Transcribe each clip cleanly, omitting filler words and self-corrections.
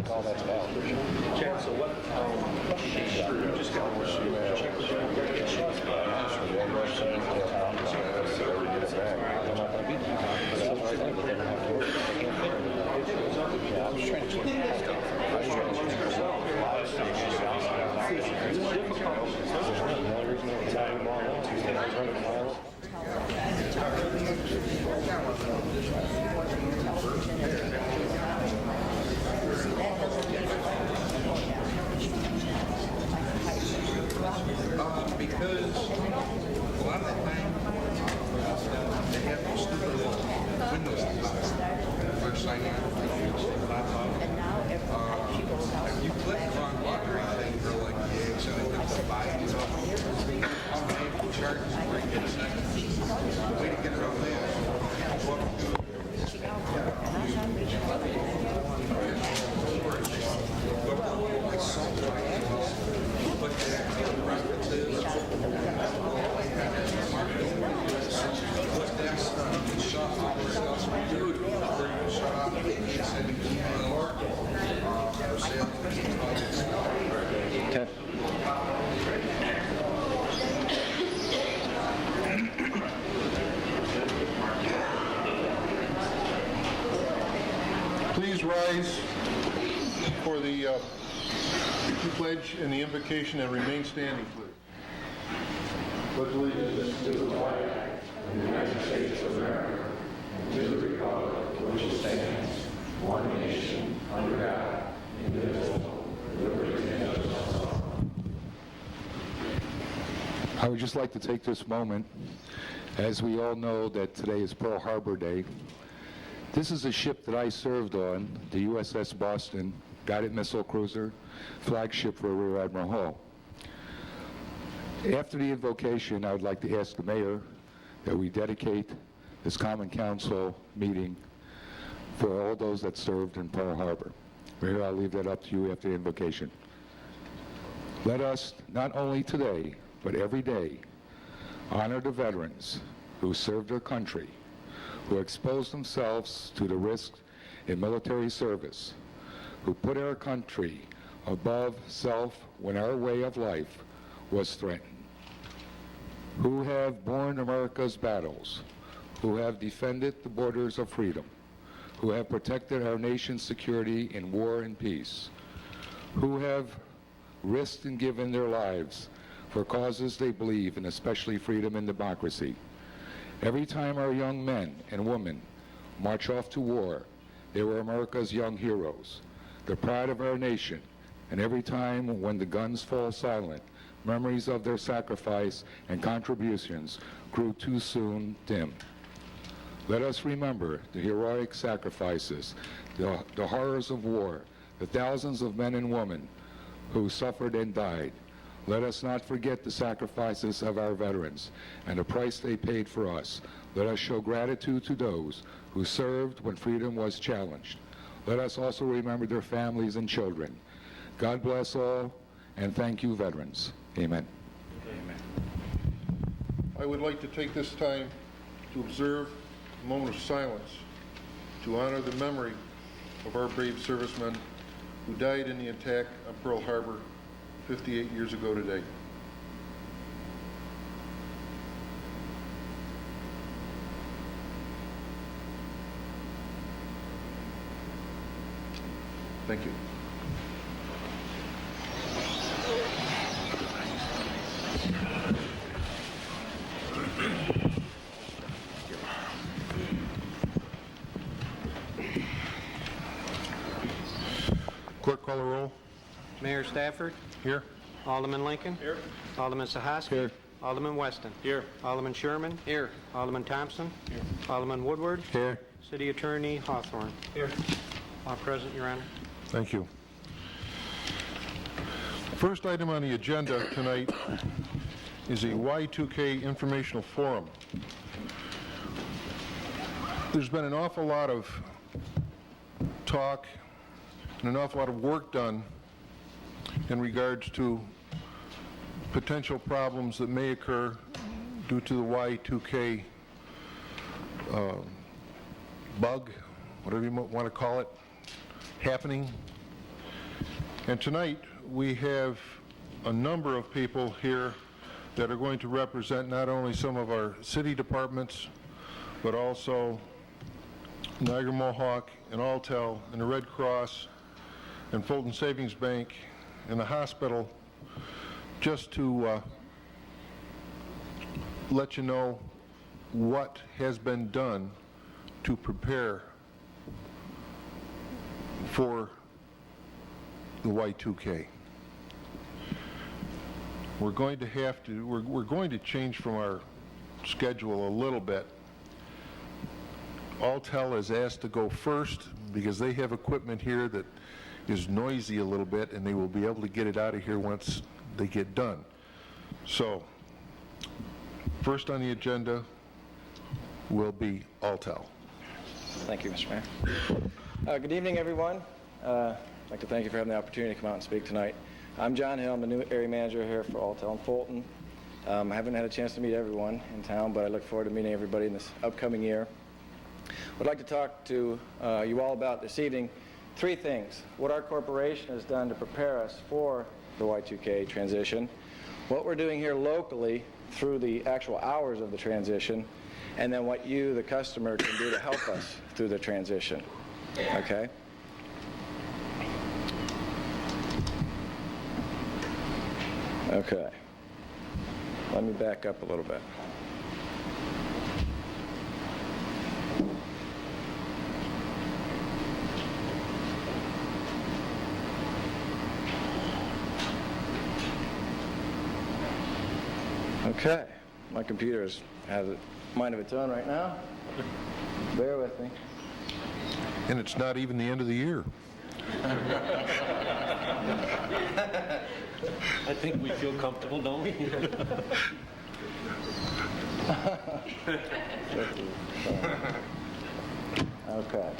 think all that's valid. Chad, so what, you just got one. Check with them. Because a lot of the time they have those stupid little windows for signing out laptop. If you click the wrong button or anything for like the eggs and it gets the buy, you know, how many charges where you get a second? The way to get around that is go up to Please rise for the pledge and the invocation and remain standing, please. Pledge allegiance to the flag of the United States of America, and to the republic for which it stands, one nation, under God, indivisible, with liberty and justice for all. I would just like to take this moment, as we all know that today is Pearl Harbor Day. This is a ship that I served on, the USS Boston, guided missile cruiser, flagship for Rear Admiral Hall. After the invocation, I would like to ask the mayor that we dedicate this Common Council meeting for all those that served in Pearl Harbor. Mayor, I'll leave that up to you after the invocation. Let us, not only today, but every day, honor the veterans who served their country, who exposed themselves to the risks in military service, who put our country above self when our way of life was threatened, who have borne America's battles, who have defended the borders of freedom, who have protected our nation's security in war and peace, who have risked and given their lives for causes they believe in, especially freedom and democracy. Every time our young men and women march off to war, they were America's young heroes, the pride of our nation, and every time when the guns fall silent, memories of their sacrifice and contributions grew too soon dim. Let us remember the heroic sacrifices, the horrors of war, the thousands of men and women who suffered and died. Let us not forget the sacrifices of our veterans and the price they paid for us. Let us show gratitude to those who served when freedom was challenged. Let us also remember their families and children. God bless all, and thank you, veterans. Amen. Amen. I would like to take this time to observe a moment of silence to honor the memory of our brave servicemen who died in the attack on Pearl Harbor 58 years ago today. Thank you. Clerk, call the roll. Mayor Stafford. Here. Alderman Lincoln. Here. Alderman Sahaski. Here. Alderman Weston. Here. Alderman Sherman. Here. Alderman Thompson. Here. Alderman Woodward. Here. City Attorney Hawthorne. Here. All present, Your Honor. Thank you. First item on the agenda tonight is a Y2K informational forum. There's been an awful lot of talk and an awful lot of work done in regards to potential problems that may occur due to the Y2K bug, whatever you want to call it, happening. And tonight, we have a number of people here that are going to represent not only some of our city departments, but also Niagara Mohawk and Altel and the Red Cross and Fulton Savings Bank and the hospital, just to let you know what has been done to prepare for the Y2K. We're going to change from our schedule a little bit. Altel is asked to go first because they have equipment here that is noisy a little bit, and they will be able to get it out of here once they get done. So, first on the agenda will be Altel. Thank you, Mr. Mayor. Good evening, everyone. I'd like to thank you for having the opportunity to come out and speak tonight. I'm John Hill. I'm the new area manager here for Altel in Fulton. I haven't had a chance to meet everyone in town, but I look forward to meeting everybody in this upcoming year. I'd like to talk to you all about this evening three things: what our corporation has done to prepare us for the Y2K transition, what we're doing here locally through the actual hours of the transition, and then what you, the customer, can do to help us through the transition. Okay? Okay. Let me back up a little bit. Okay. My computer has a mind of its own right now. Bear with me. And it's not even the end of the year. I think we feel comfortable, don't we? Okay.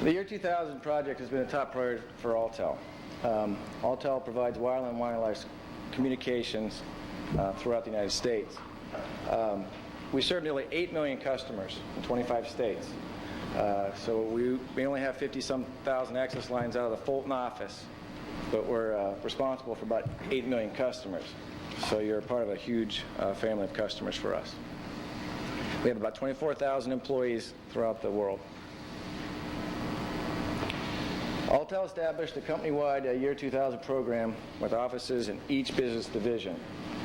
The year 2000 project has been a top priority for Altel. Altel provides wireline and wireless communications throughout the United States. We serve nearly 8 million customers in 25 states. So we only have 50-some thousand access lines out of the Fulton office, but we're responsible for about 8 million customers. So you're part of a huge family of customers for us. We have about 24,000 employees throughout the world. Altel established a company-wide year 2000 program with offices in each business division.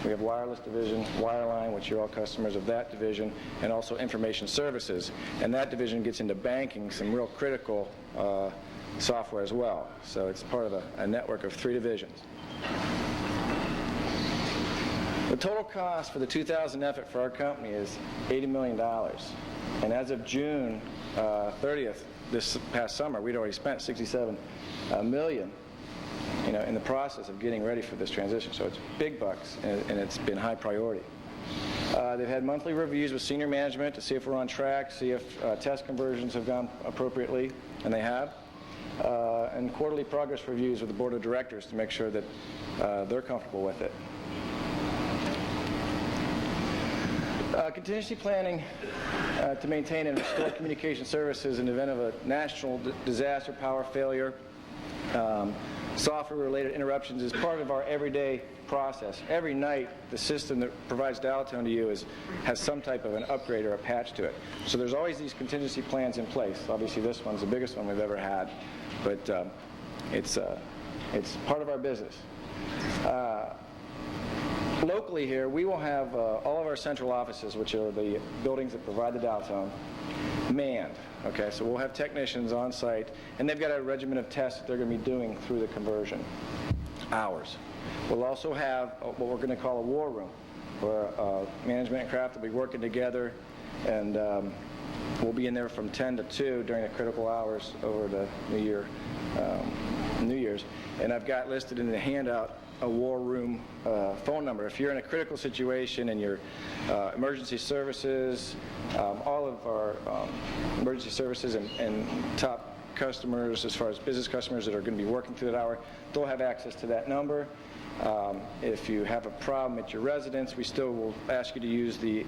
We have wireless division, wireline, which you're all customers of that division, and also information services. And that division gets into banking, some real critical software as well. So it's part of a network of 3 divisions. The total cost for the 2000 effort for our company is $80 million. And as of June 30th, this past summer, we'd already spent $67 million, in the process of getting ready for this transition. So it's big bucks, and it's been high priority. They've had monthly reviews with senior management to see if we're on track, see if test conversions have gone appropriately, and they have. And quarterly progress reviews with the board of directors to make sure that they're comfortable with it. Contingency planning to maintain and restore communication services in the event of a national disaster, power failure, software-related interruptions is part of our everyday process. Every night, the system that provides dial-tone to you has some type of an upgrade or a patch to it. So there's always these contingency plans in place. Obviously, this one's the biggest one we've ever had, but it's part of our business. Locally here, we will have all of our central offices, which are the buildings that provide the dial-tone, manned. Okay, so we'll have technicians on site, and they've got a regimen of tests that they're going to be doing through the conversion hours. We'll also have what we're going to call a war room, where management and craft will be working together, and we'll be in there from 10 to 2 during the critical hours over the New Year's. And I've got listed in the handout a war room phone number. If you're in a critical situation and your emergency services, all of our emergency services and top customers, as far as business customers that are going to be working through that hour, they'll have access to that number. If you have a problem at your residence, we still will ask you to use the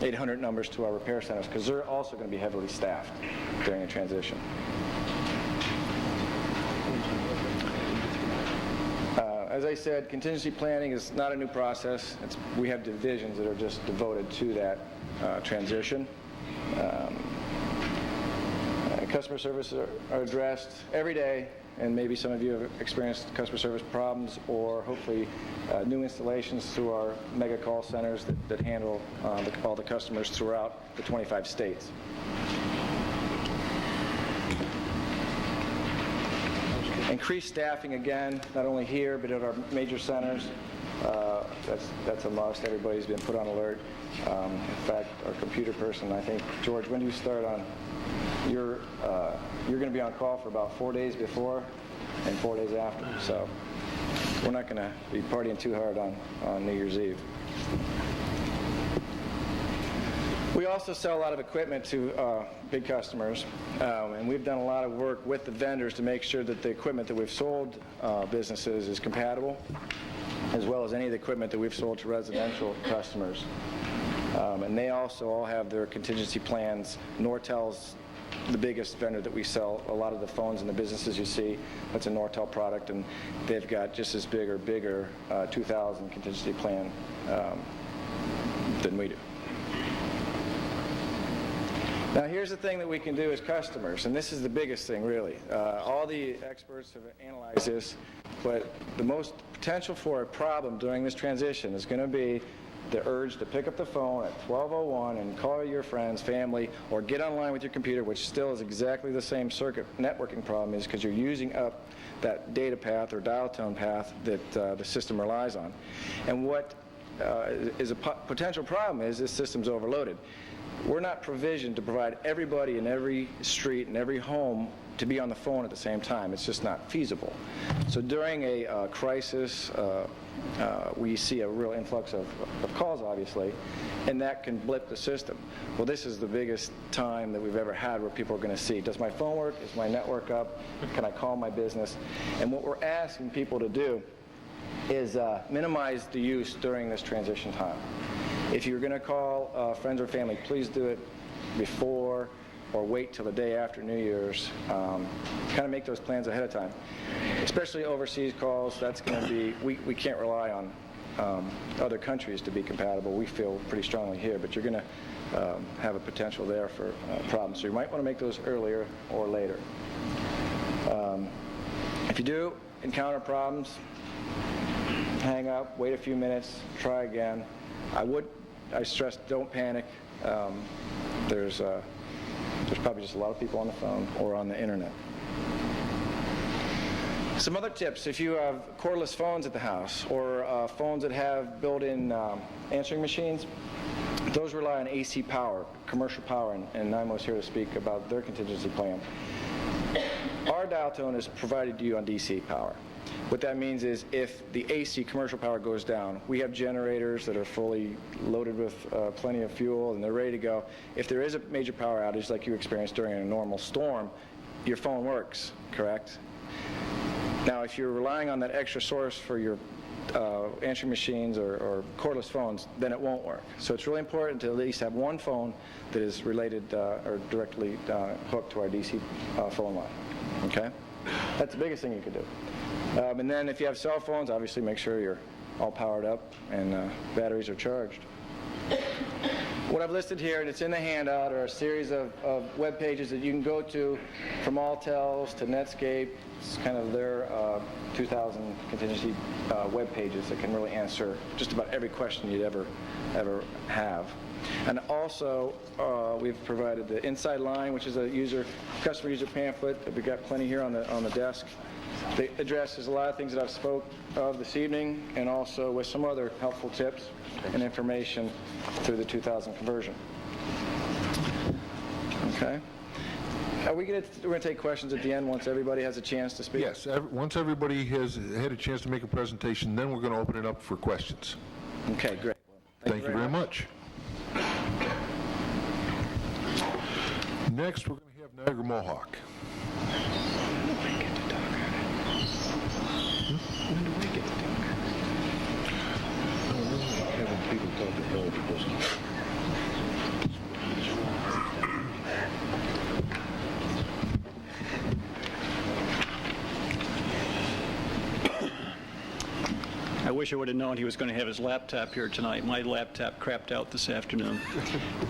800 numbers to our repair centers, because they're also going to be heavily staffed during the transition. As I said, contingency planning is not a new process. We have divisions that are just devoted to that transition. Customer service are addressed every day, and maybe some of you have experienced customer service problems, or hopefully new installations through our mega call centers that handle all the customers throughout the 25 states. Increased staffing again, not only here but at our major centers. That's a must. Everybody's been put on alert. In fact, our computer person, I think, George, when do you start on? You're going to be on call for about 4 days before and 4 days after. So we're not going to be partying too hard on New Year's Eve. We also sell a lot of equipment to big customers, and we've done a lot of work with the vendors to make sure that the equipment that we've sold businesses is compatible, as well as any of the equipment that we've sold to residential customers. And they also all have their contingency plans. Nortel's the biggest vendor that we sell a lot of the phones and the businesses you see. That's a Nortel product, and they've got just as big or bigger 2000 contingency plan than we do. Now, here's the thing that we can do as customers, and this is the biggest thing, really. All the experts have analyzed this, but the most potential for a problem during this transition is going to be the urge to pick up the phone at 12:01 and call your friends, family, or get online with your computer, which still is exactly the same circuit networking problem, is because you're using up that data path or dial tone path that the system relies on. And what is a potential problem is this system's overloaded. We're not provisioned to provide everybody in every street and every home to be on the phone at the same time. It's just not feasible. So during a crisis, we see a real influx of calls, obviously, and that can blip the system. Well, this is the biggest time that we've ever had where people are going to see, does my phone work? Is my network up? Can I call my business? And what we're asking people to do is minimize the use during this transition time. If you're going to call friends or family, please do it before or wait till the day after New Year's. Kind of make those plans ahead of time. Especially overseas calls, that's going to be, we can't rely on other countries to be compatible. We feel pretty strongly here, but you're going to have a potential there for problems. So you might want to make those earlier or later. If you do encounter problems, hang up, wait a few minutes, try again. I stress, don't panic. There's probably just a lot of people on the phone or on the internet. Some other tips: if you have cordless phones at the house or phones that have built-in answering machines, those rely on AC power, commercial power, and NIMO's here to speak about their contingency plan. Our dial tone is provided to you on DC power. What that means is if the AC commercial power goes down, we have generators that are fully loaded with plenty of fuel and they're ready to go. If there is a major power outage like you experienced during a normal storm, your phone works, correct? Now, if you're relying on that extra source for your answering machines or cordless phones, then it won't work. So it's really important to at least have one phone that is related or directly hooked to our DC phone line, okay? That's the biggest thing you could do. And then if you have cell phones, obviously make sure you're all powered up and batteries are charged. What I've listed here, and it's in the handout, are a series of web pages that you can go to, from Alltels to Netscape. It's kind of their 2000 contingency web pages that can really answer just about every question you'd ever have. And also, we've provided the Inside Line, which is a customer user pamphlet that we've got plenty here on the desk. It addresses a lot of things that I've spoke of this evening, and also with some other helpful tips and information through the 2000 conversion. Okay. We're going to take questions at the end once everybody has a chance to speak. Yes, once everybody has had a chance to make a presentation, then we're going to open it up for questions. Okay, great. Thank you very much. Next, we're going to have Niagara Mohawk. Having people talk to Bill doesn't. I wish I would have known he was going to have his laptop here tonight. My laptop crapped out this afternoon.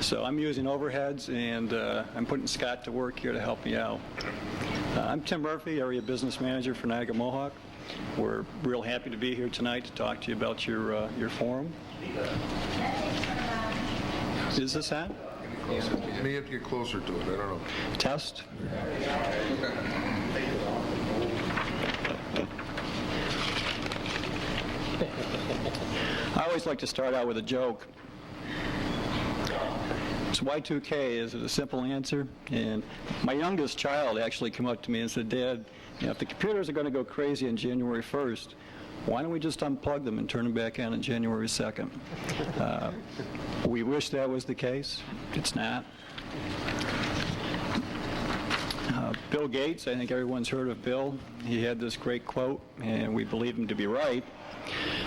So I'm using overheads, and I'm putting Scott to work here to help me out. I'm Tim Murphy, Area Business Manager for Niagara Mohawk. We're real happy to be here tonight to talk to you about your forum. Is this on? You may have to get closer to it, I don't know. Test? I always like to start out with a joke. It's Y2K, is it a simple answer? And my youngest child actually came up to me and said, Dad, if the computers are going to go crazy on January 1st, why don't we just unplug them and turn them back on January 2nd? We wish that was the case. It's not. Bill Gates, I think everyone's heard of Bill. He had this great quote, and we believe him to be right.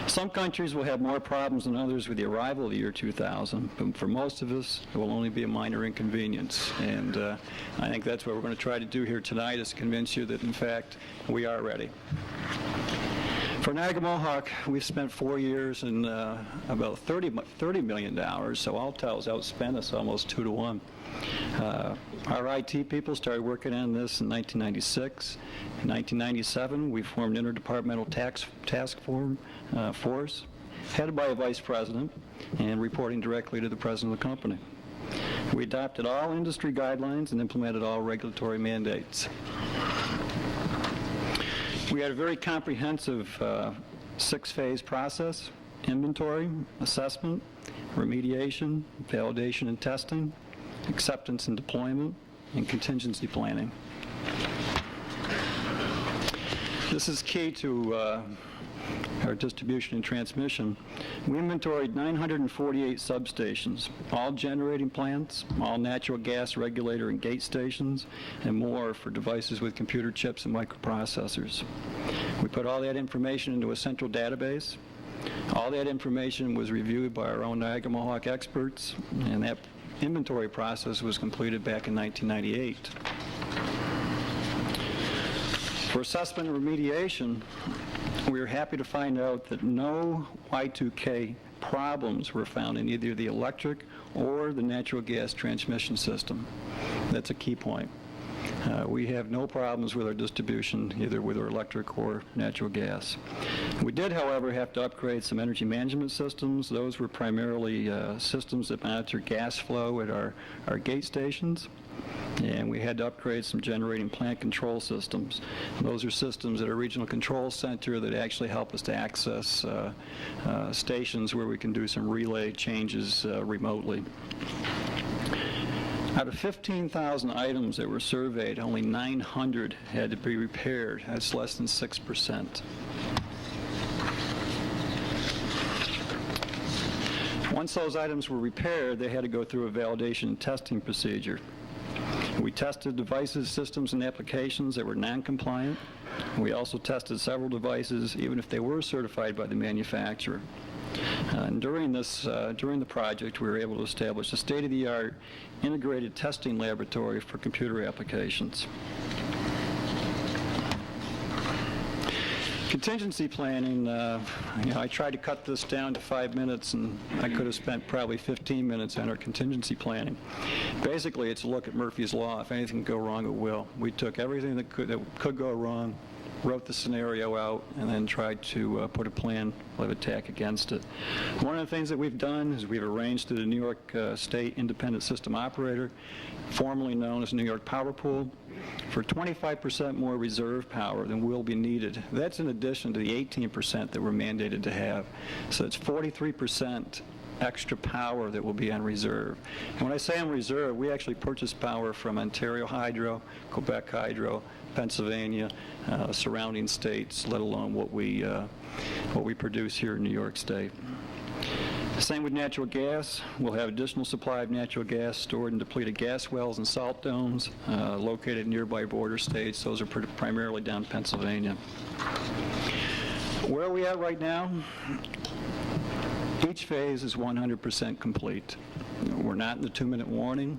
Some countries will have more problems than others with the arrival of the year 2000, but for most of us, it will only be a minor inconvenience. And I think that's what we're going to try to do here tonight, is convince you that, in fact, we are ready. For Niagara Mohawk, we've spent 4 years and about $30 million, so all tells outspent us almost 2 to 1. Our IT people started working on this in 1996. In 1997, we formed an interdepartmental task force, headed by a vice president and reporting directly to the president of the company. We adopted all industry guidelines and implemented all regulatory mandates. We had a very comprehensive 6-phase process: inventory, assessment, remediation, validation and testing, acceptance and deployment, and contingency planning. This is key to our distribution and transmission. We inventoried 948 substations, all generating plants, all natural gas regulator and gate stations, and more for devices with computer chips and microprocessors. We put all that information into a central database. All that information was reviewed by our own Niagara Mohawk experts, and that inventory process was completed back in 1998. For assessment and remediation, we were happy to find out that no Y2K problems were found in either the electric or the natural gas transmission system. That's a key point. We have no problems with our distribution, either with our electric or natural gas. We did, however, have to upgrade some energy management systems. Those were primarily systems that monitor gas flow at our gate stations. And we had to upgrade some generating plant control systems. And those are systems at our regional control center that actually help us to access stations where we can do some relay changes remotely. Out of 15,000 items that were surveyed, only 900 had to be repaired. That's less than 6%. Once those items were repaired, they had to go through a validation and testing procedure. We tested devices, systems, and applications that were non-compliant. We also tested several devices, even if they were certified by the manufacturer. And during the project, we were able to establish a state-of-the-art integrated testing laboratory for computer applications. Contingency planning, I tried to cut this down to 5 minutes, and I could have spent probably 15 minutes on our contingency planning. Basically, it's a look at Murphy's Law. If anything can go wrong, it will. We took everything that could go wrong, wrote the scenario out, and then tried to put a plan of attack against it. One of the things that we've done is we've arranged through the New York State Independent System Operator, formerly known as New York Power Pool, for 25% more reserve power than will be needed. That's in addition to the 18% that we're mandated to have. So it's 43% extra power that will be on reserve. And when I say on reserve, we actually purchase power from Ontario Hydro, Quebec Hydro, Pennsylvania, surrounding states, let alone what we produce here in New York State. Same with natural gas. We'll have additional supply of natural gas stored in depleted gas wells and salt domes located in nearby border states. Those are primarily down Pennsylvania. Where are we at right now? Each phase is 100% complete. We're not in the 2-minute warning.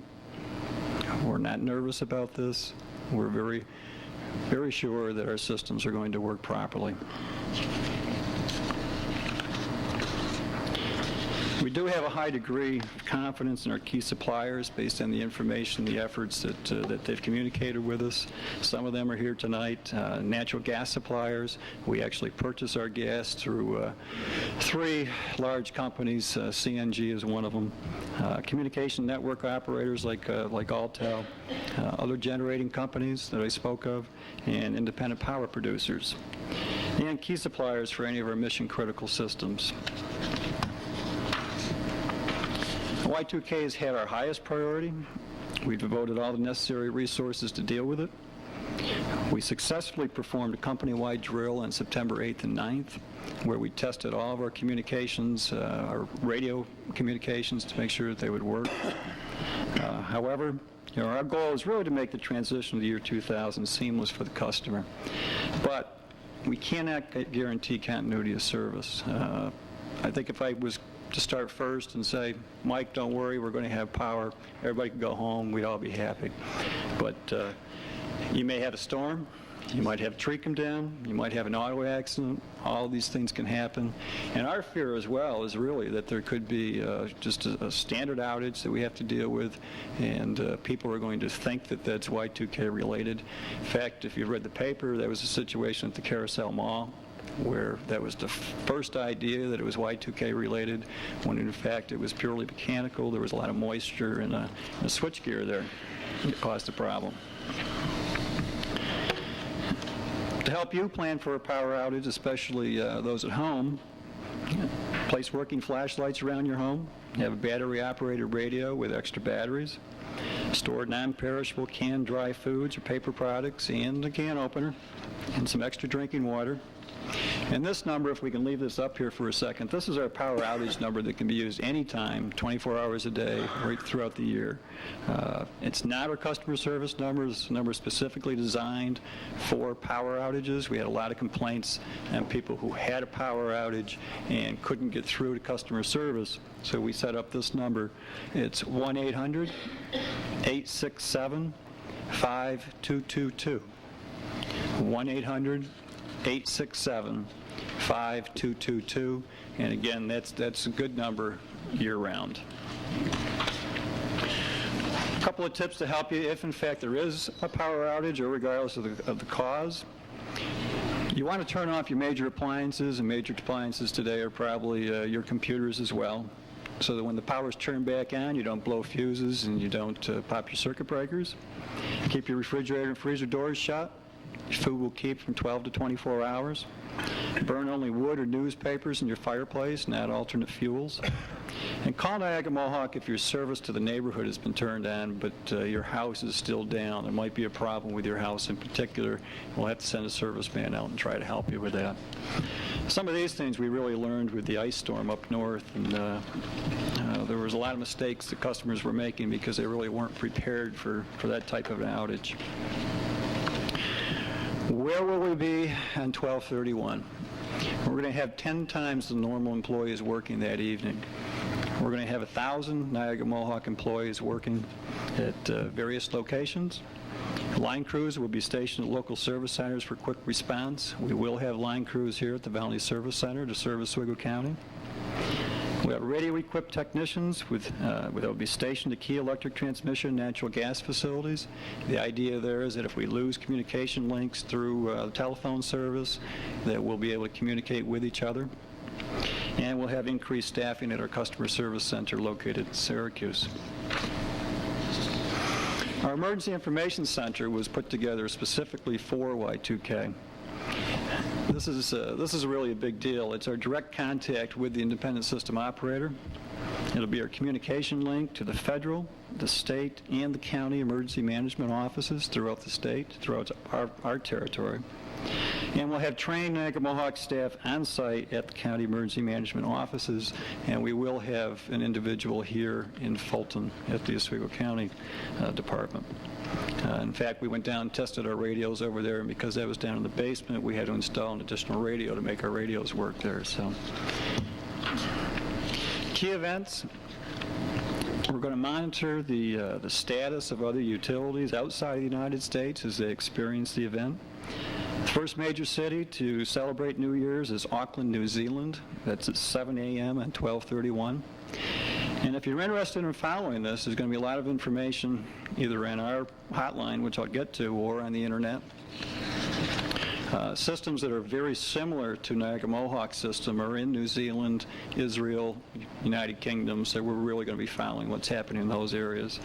We're not nervous about this. We're very, very sure that our systems are going to work properly. We do have a high degree of confidence in our key suppliers based on the information, the efforts that they've communicated with us. Some of them are here tonight. Natural gas suppliers. We actually purchase our gas through 3 large companies. CNG is one of them. Communication network operators like Altel, other generating companies that I spoke of, and independent power producers, and key suppliers for any of our mission-critical systems. Y2K has had our highest priority. We've devoted all the necessary resources to deal with it. We successfully performed a company-wide drill on September 8th and 9th, where we tested all of our communications, our radio communications, to make sure that they would work. However, our goal is really to make the transition to the year 2000 seamless for the customer. But we cannot guarantee continuity of service. I think if I was to start first and say, Mike, don't worry, we're going to have power, everybody can go home, we'd all be happy. But you may have a storm, you might have a tree come down, you might have an auto accident, all these things can happen. And our fear as well is really that there could be just a standard outage that we have to deal with, and people are going to think that that's Y2K related. In fact, if you read the paper, there was a situation at the Carousel Mall where that was the first idea that it was Y2K related, when in fact it was purely mechanical. There was a lot of moisture in a switchgear there that caused the problem. To help you plan for a power outage, especially those at home, place working flashlights around your home, have a battery-operated radio with extra batteries, store non-perishable canned dry foods or paper products and a can opener, and some extra drinking water. And this number, if we can leave this up here for a second, this is our power outage number that can be used anytime, 24 hours a day, right throughout the year. It's not our customer service number. It's a number specifically designed for power outages. We had a lot of complaints and people who had a power outage and couldn't get through to customer service. So we set up this number. It's 1-800-867-5222. 1-800-867-5222, and again, that's a good number year-round. A couple of tips to help you if, in fact, there is a power outage, or regardless of the cause. You want to turn off your major appliances, and major appliances today are probably your computers as well, so that when the power's turned back on, you don't blow fuses and you don't pop your circuit breakers. Keep your refrigerator and freezer doors shut. Your food will keep from 12 to 24 hours. Burn only wood or newspapers in your fireplace, not alternate fuels. And call Niagara Mohawk if your service to the neighborhood has been turned on, but your house is still down. There might be a problem with your house in particular. We'll have to send a service man out and try to help you with that. Some of these things we really learned with the ice storm up north, and there was a lot of mistakes the customers were making because they really weren't prepared for that type of an outage. Where will we be on 12/31? We're going to have 10 times the normal employees working that evening. We're going to have 1,000 Niagara Mohawk employees working at various locations. Line crews will be stationed at local service centers for quick response. We will have line crews here at the Valley Service Center to serve Oswego County. We have radio-equipped technicians that will be stationed at key electric transmission natural gas facilities. The idea there is that if we lose communication links through telephone service, that we'll be able to communicate with each other. And we'll have increased staffing at our customer service center located in Syracuse. Our Emergency Information Center was put together specifically for Y2K. This is really a big deal. It's our direct contact with the independent system operator. It'll be our communication link to the federal, the state, and the county emergency management offices throughout the state, throughout our territory. And we'll have trained Niagara Mohawk staff on site at the county emergency management offices, and we will have an individual here in Fulton at the Oswego County Department. In fact, we went down and tested our radios over there, and because that was down in the basement, we had to install an additional radio to make our radios work there. So, key events. We're going to monitor the status of other utilities outside of the United States as they experience the event. The first major city to celebrate New Year's is Auckland, New Zealand. That's at 7 a.m. on 12/31. And if you're interested in following this, there's going to be a lot of information either on our hotline, which I'll get to, or on the internet. Systems that are very similar to Niagara Mohawk system are in New Zealand, Israel, United Kingdom, so we're really going to be following what's happening in those areas.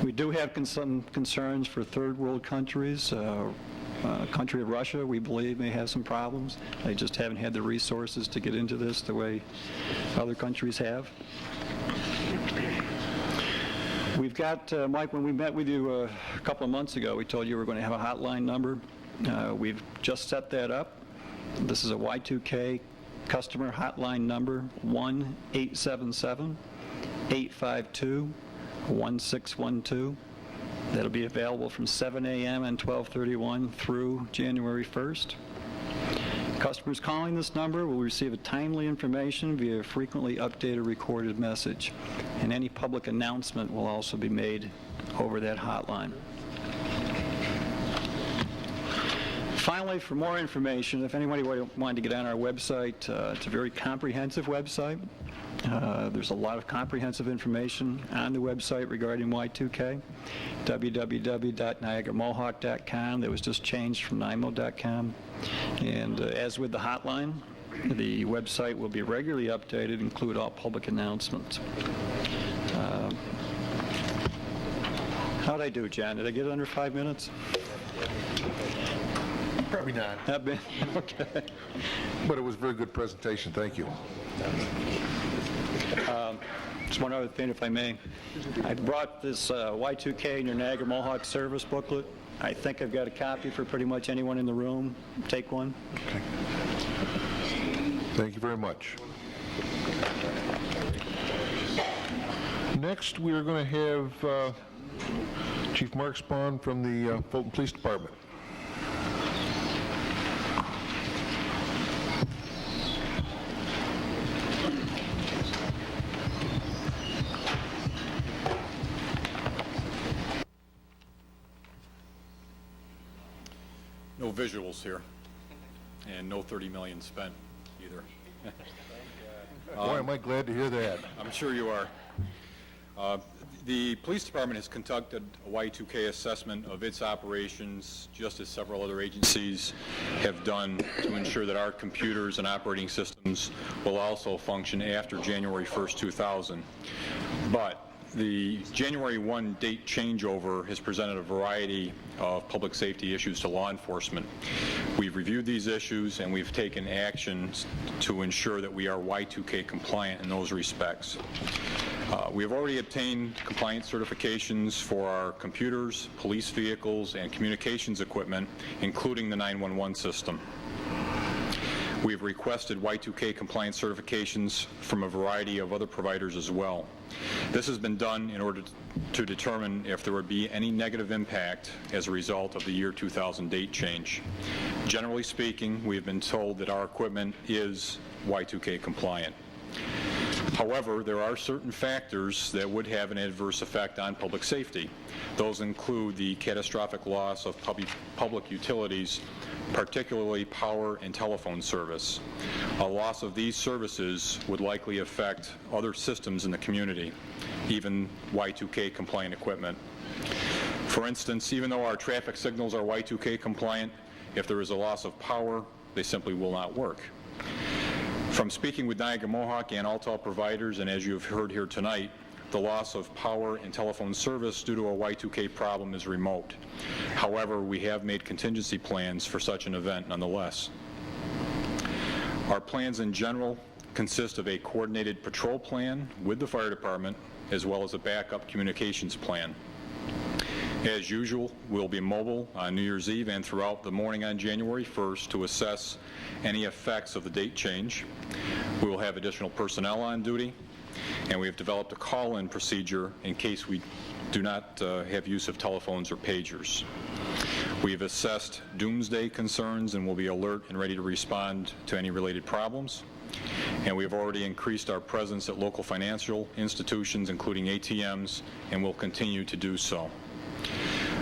We do have some concerns for third world countries. Country of Russia, we believe, may have some problems. They just haven't had the resources to get into this the way other countries have. We've got, Mike, when we met with you a couple of months ago, we told you we were going to have a hotline number. We've just set that up. This is a Y2K customer hotline number, 1-877-852-1612. That'll be available from 7 a.m. on 12/31 through January 1st. Customers calling this number will receive a timely information via a frequently updated recorded message, and any public announcement will also be made over that hotline. Finally, for more information, if anybody wanted to get on our website, it's a very comprehensive website. There's a lot of comprehensive information on the website regarding Y2K, www.niagaramohawk.com. That was just changed from NIMO.com. And as with the hotline, the website will be regularly updated, include all public announcements. How'd I do, John? Did I get it under 5 minutes? Probably not, Not bad? Okay. but it was a very good presentation. Thank you. Just one other thing, if I may. I brought this Y2K and your Niagara Mohawk service booklet. I think I've got a copy for pretty much anyone in the room. Take one. Okay. Thank you very much. Next, we are going to have Chief Mark Spahn from the Fulton Police Department. No visuals here, and no 30 million spent either. Boy, am I glad to hear that. I'm sure you are. The police department has conducted a Y2K assessment of its operations, just as several other agencies have done, to ensure that our computers and operating systems will also function after January 1st, 2000. But the January 1 date changeover has presented a variety of public safety issues to law enforcement. We've reviewed these issues and we've taken actions to ensure that we are Y2K compliant in those respects. We have already obtained compliance certifications for our computers, police vehicles, and communications equipment, including the 911 system. We have requested Y2K compliance certifications from a variety of other providers as well. This has been done in order to determine if there would be any negative impact as a result of the year 2000 date change. Generally speaking, we have been told that our equipment is Y2K compliant. However, there are certain factors that would have an adverse effect on public safety. Those include the catastrophic loss of public utilities, particularly power and telephone service. A loss of these services would likely affect other systems in the community, even Y2K compliant equipment. For instance, even though our traffic signals are Y2K compliant, if there is a loss of power, they simply will not work. From speaking with Niagara Mohawk and Altal providers, and as you have heard here tonight, the loss of power and telephone service due to a Y2K problem is remote. However, we have made contingency plans for such an event nonetheless. Our plans in general consist of a coordinated patrol plan with the fire department, as well as a backup communications plan. As usual, we'll be mobile on New Year's Eve and throughout the morning on January 1st to assess any effects of the date change. We will have additional personnel on duty, and we have developed a call-in procedure in case we do not have use of telephones or pagers. We've assessed doomsday concerns and will be alert and ready to respond to any related problems. And we have already increased our presence at local financial institutions, including ATMs, and will continue to do so.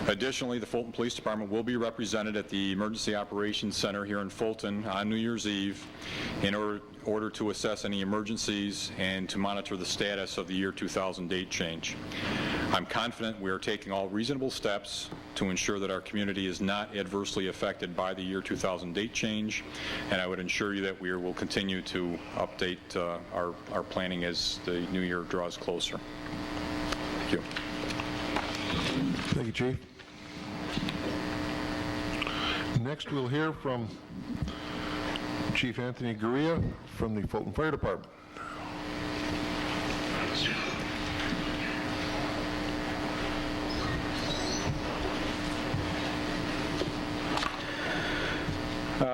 Additionally, the Fulton Police Department will be represented at the Emergency Operations Center here in Fulton on New Year's Eve in order to assess any emergencies and to monitor the status of the year 2000 date change. I'm confident we are taking all reasonable steps to ensure that our community is not adversely affected by the year 2000 date change, and I would assure you that we will continue to update our planning as the new year draws closer. Thank you. Thank you, Chief. Next, we'll hear from Chief Anthony Gurria from the Fulton Fire Department.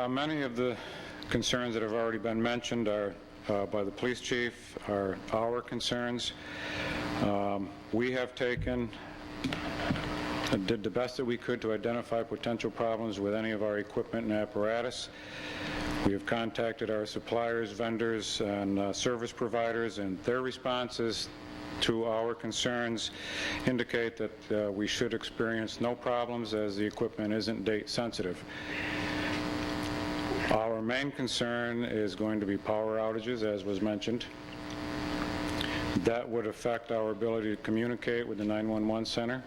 Many of the concerns that have already been mentioned are by the police chief are our concerns. We have taken and did the best that we could to identify potential problems with any of our equipment and apparatus. We have contacted our suppliers, vendors, and service providers, and their responses to our concerns indicate that we should experience no problems as the equipment isn't date sensitive. Our main concern is going to be power outages, as was mentioned. That would affect our ability to communicate with the 911 center.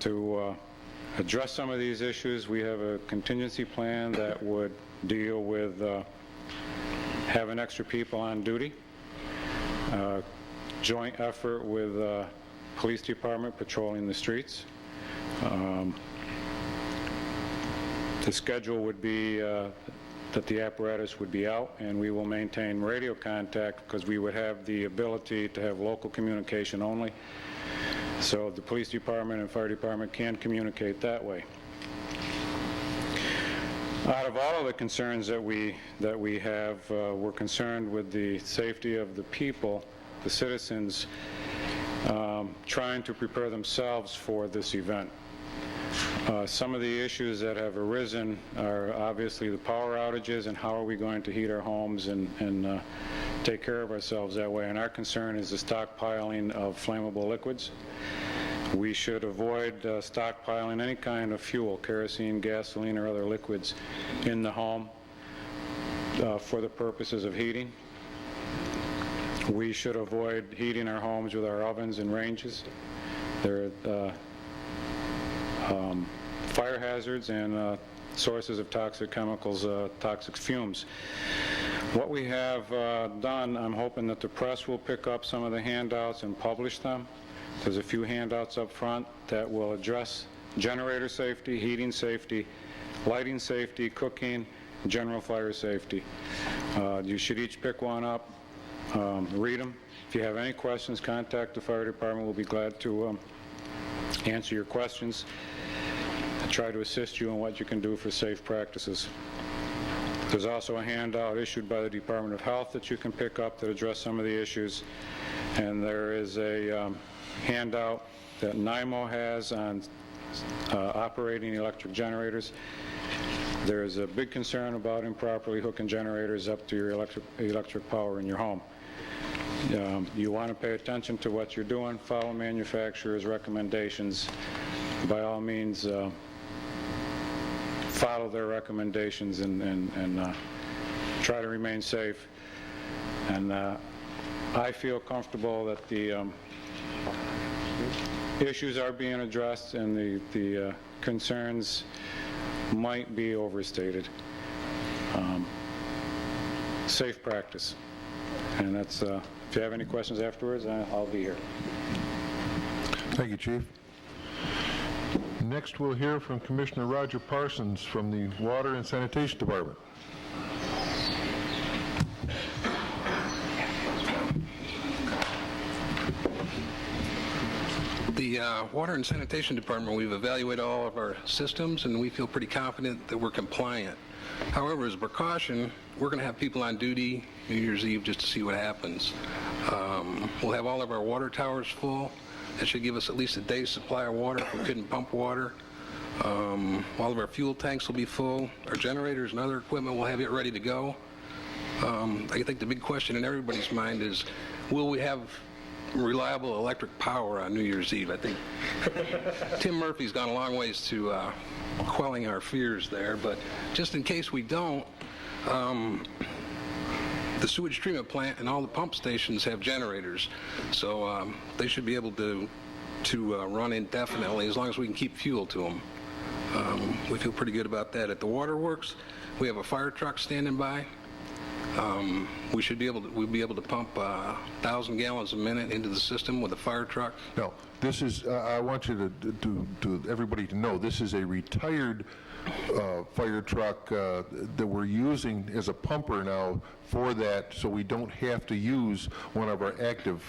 To address some of these issues, we have a contingency plan that would deal with having extra people on duty, joint effort with police department patrolling the streets. The schedule would be that the apparatus would be out, and we will maintain radio contact because we would have the ability to have local communication only. So the police department and fire department can communicate that way. Out of all of the concerns that we have, we're concerned with the safety of the people, the citizens, trying to prepare themselves for this event. Some of the issues that have arisen are obviously the power outages and how are we going to heat our homes and take care of ourselves that way. And our concern is the stockpiling of flammable liquids. We should avoid stockpiling any kind of fuel, kerosene, gasoline, or other liquids in the home for the purposes of heating. We should avoid heating our homes with our ovens and ranges. They're fire hazards and sources of toxic chemicals, toxic fumes. What we have done, I'm hoping that the press will pick up some of the handouts and publish them. There's a few handouts up front that will address generator safety, heating safety, lighting safety, cooking, general fire safety. You should each pick one up, read them. If you have any questions, contact the fire department. We'll be glad to answer your questions and try to assist you in what you can do for safe practices. There's also a handout issued by the Department of Health that you can pick up that address some of the issues. And there is a handout that NIMO has on operating electric generators. There's a big concern about improperly hooking generators up to your electric power in your home. You want to pay attention to what you're doing, follow manufacturers' recommendations. By all means, follow their recommendations and try to remain safe. And I feel comfortable that the issues are being addressed and the concerns might be overstated. Safe practice. And that's, if you have any questions afterwards, I'll be here. Thank you, Chief. Next, we'll hear from Commissioner Roger Parsons from the Water and Sanitation Department. The Water and Sanitation Department, we've evaluated all of our systems, and we feel pretty confident that we're compliant. However, as a precaution, we're going to have people on duty New Year's Eve just to see what happens. We'll have all of our water towers full. That should give us at least a day's supply of water if we couldn't pump water. All of our fuel tanks will be full. Our generators and other equipment will have it ready to go. I think the big question in everybody's mind is, will we have reliable electric power on New Year's Eve? I think Tim Murphy's gone a long ways to quelling our fears there, but just in case we don't, the sewage treatment plant and all the pump stations have generators, so they should be able to run indefinitely as long as we can keep fuel to them. We feel pretty good about that. At the waterworks, we have a fire truck standing by. We'll be able to pump 1,000 gallons a minute into the system with a fire truck. Now, this is, I want you to everybody to know, this is a retired fire truck that we're using as a pumper now for that, so we don't have to use one of our active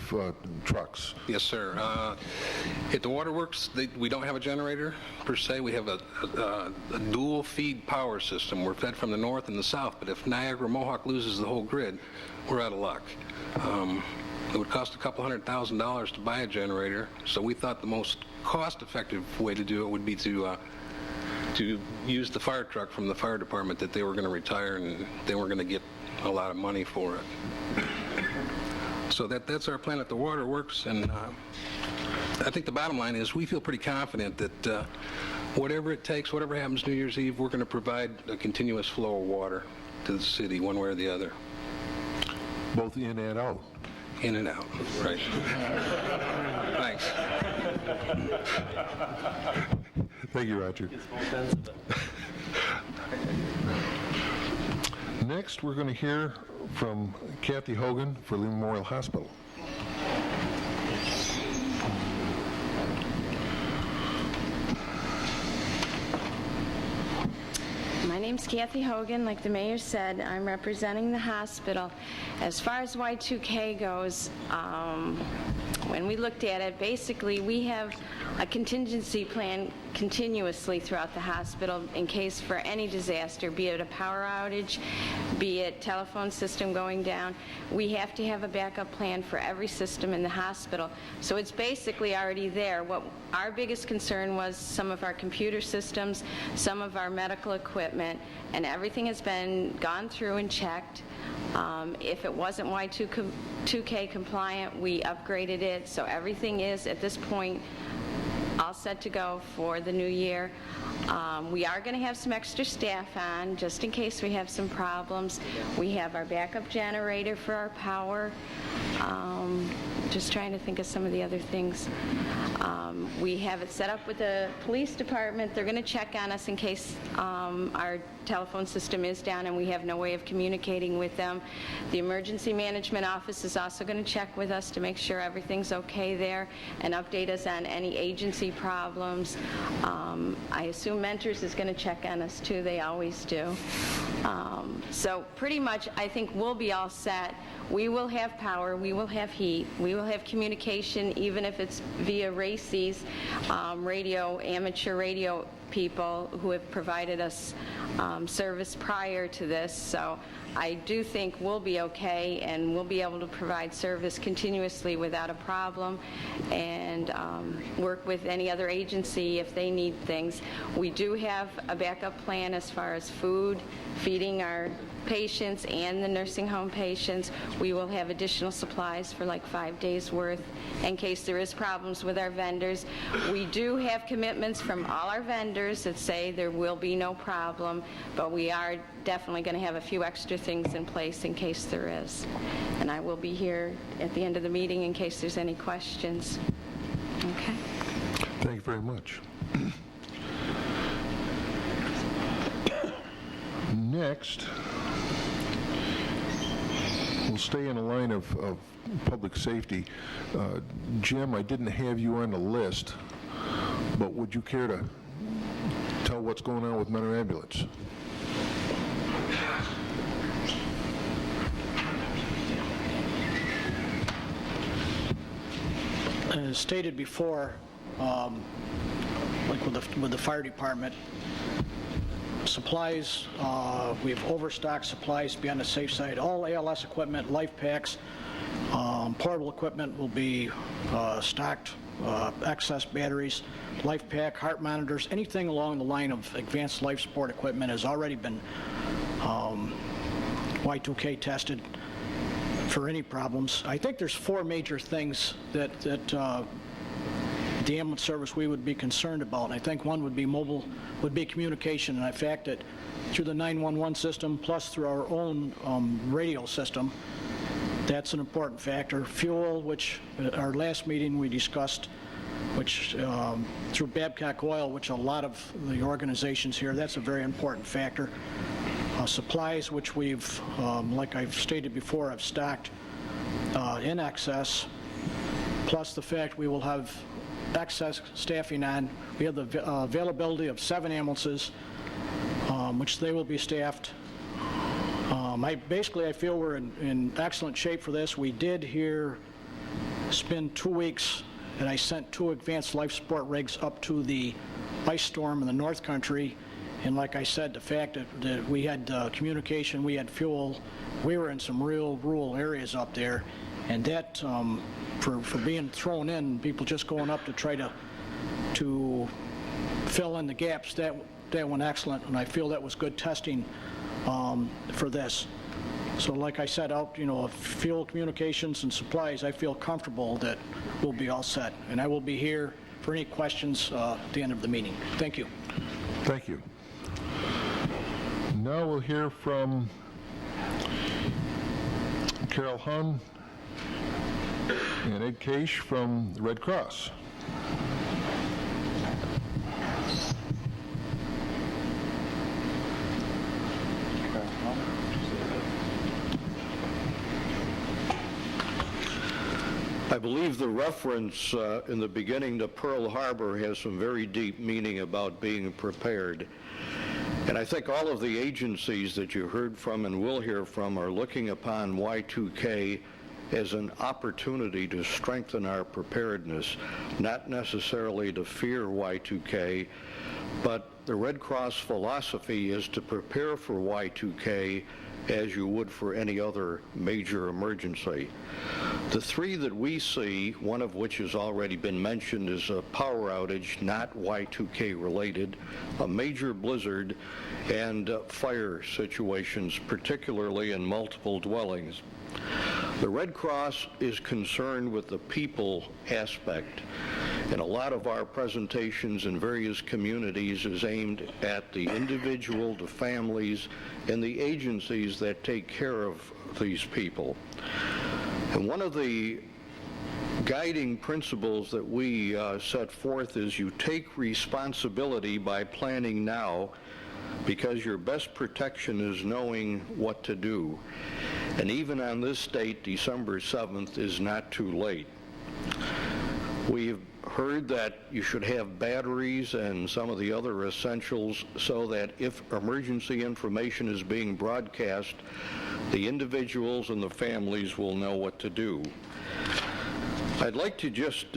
trucks. Yes, sir. At the waterworks, we don't have a generator per se. We have a dual feed power system. We're fed from the north and the south, but if Niagara Mohawk loses the whole grid, we're out of luck. It would cost a couple $100,000 to buy a generator, so we thought the most cost-effective way to do it would be to use the fire truck from the fire department that they were going to retire, and they were going to get a lot of money for it. So that's our plan at the waterworks, and I think the bottom line is we feel pretty confident that whatever it takes, whatever happens New Year's Eve, we're going to provide a continuous flow of water to the city one way or the other. Both in and out. In and out, right. Thanks. Thank you, Roger. Next, we're going to hear from Kathy Hogan for Lee Memorial Hospital. My name's Kathy Hogan. Like the mayor said, I'm representing the hospital. As far as Y2K goes, when we looked at it, basically we have a contingency plan continuously throughout the hospital in case for any disaster, be it a power outage, be it telephone system going down. We have to have a backup plan for every system in the hospital. So it's basically already there. What our biggest concern was some of our computer systems, some of our medical equipment, and everything has been gone through and checked. If it wasn't Y2K compliant, we upgraded it, so everything is, at this point, all set to go for the new year. We are going to have some extra staff on, just in case we have some problems. We have our backup generator for our power. Just trying to think of some of the other things. We have it set up with the police department. They're going to check on us in case our telephone system is down and we have no way of communicating with them. The emergency management office is also going to check with us to make sure everything's okay there and update us on any agency problems. I assume Mentors is going to check on us too. They always do. So pretty much I think we'll be all set. We will have power, we will have heat, we will have communication, even if it's via RACES, amateur radio people who have provided us service prior to this. So I do think we'll be okay, and we'll be able to provide service continuously without a problem, and work with any other agency if they need things. We do have a backup plan as far as food, feeding our patients and the nursing home patients. We will have additional supplies for like 5 days worth in case there is problems with our vendors. We do have commitments from all our vendors that say there will be no problem, but we are definitely going to have a few extra things in place in case there is. And I will be here at the end of the meeting in case there's any questions. Okay. Thank you very much. Next, we'll stay in the line of public safety. Jim, I didn't have you on the list, but would you care to tell what's going on with Mentor Ambulance? As stated before, like with the fire department. Supplies, we've overstocked supplies to be on the safe side. All ALS equipment, life packs, portable equipment will be stocked, excess batteries, life pack, heart monitors, anything along the line of advanced life support equipment has already been Y2K tested for any problems. I think there's 4 major things that the ambulance service we would be concerned about. And I think one would be communication, and the fact that through the 911 system plus through our own radio system, that's an important factor. Fuel, which at our last meeting we discussed, which through Babcock Oil, which a lot of the organizations here, that's a very important factor. Supplies, which we've, like I've stated before, have stocked in excess, plus the fact we will have excess staffing on. We have the availability of 7 ambulances, which they will be staffed. I feel we're in excellent shape for this. We did here spend 2 weeks, and I sent 2 advanced life support rigs up to the ice storm in the North Country. And like I said, the fact that we had communication, we had fuel, we were in some real rural areas up there, and that for being thrown in, people just going up to try to fill in the gaps, that went excellent, and I feel that was good testing for this. So like I said, fuel, communications, and supplies, I feel comfortable that we'll be all set. And I will be here for any questions at the end of the meeting. Thank you. Thank you. Now we'll hear from Carol Hunn and Ed Case from the Red Cross. I believe the reference in the beginning to Pearl Harbor has some very deep meaning about being prepared. And I think all of the agencies that you heard from and will hear from are looking upon Y2K as an opportunity to strengthen our preparedness, not necessarily to fear Y2K, but the Red Cross philosophy is to prepare for Y2K as you would for any other major emergency. The 3 that we see, one of which has already been mentioned, is a power outage, not Y2K related, a major blizzard, and fire situations, particularly in multiple dwellings. The Red Cross is concerned with the people aspect, and a lot of our presentations in various communities is aimed at the individual, the families, and the agencies that take care of these people. And one of the guiding principles that we set forth is you take responsibility by planning now, because your best protection is knowing what to do. And even on this date, December 7th, is not too late. We've heard that you should have batteries and some of the other essentials so that if emergency information is being broadcast, the individuals and the families will know what to do. I'd like to just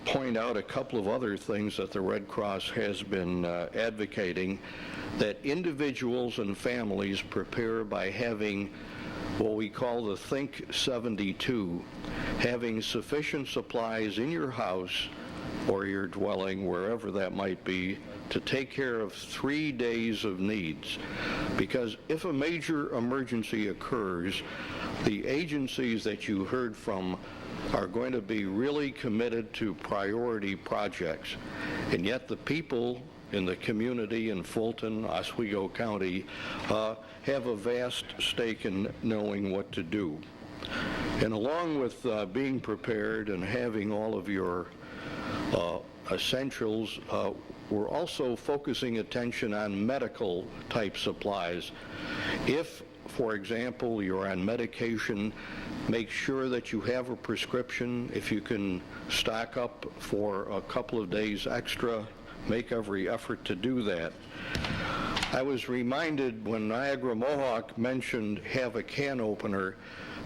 point out a couple of other things that the Red Cross has been advocating, that individuals and families prepare by having what we call the Think 72, having sufficient supplies in your house or your dwelling, wherever that might be, to take care of 3 days of needs. Because if a major emergency occurs, the agencies that you heard from are going to be really committed to priority projects. And yet the people in the community in Fulton, Oswego County, have a vast stake in knowing what to do. And along with being prepared and having all of your essentials, we're also focusing attention on medical type supplies. If, for example, you're on medication, make sure that you have a prescription. If you can stock up for a couple of days extra, make every effort to do that. I was reminded when Niagara Mohawk mentioned have a can opener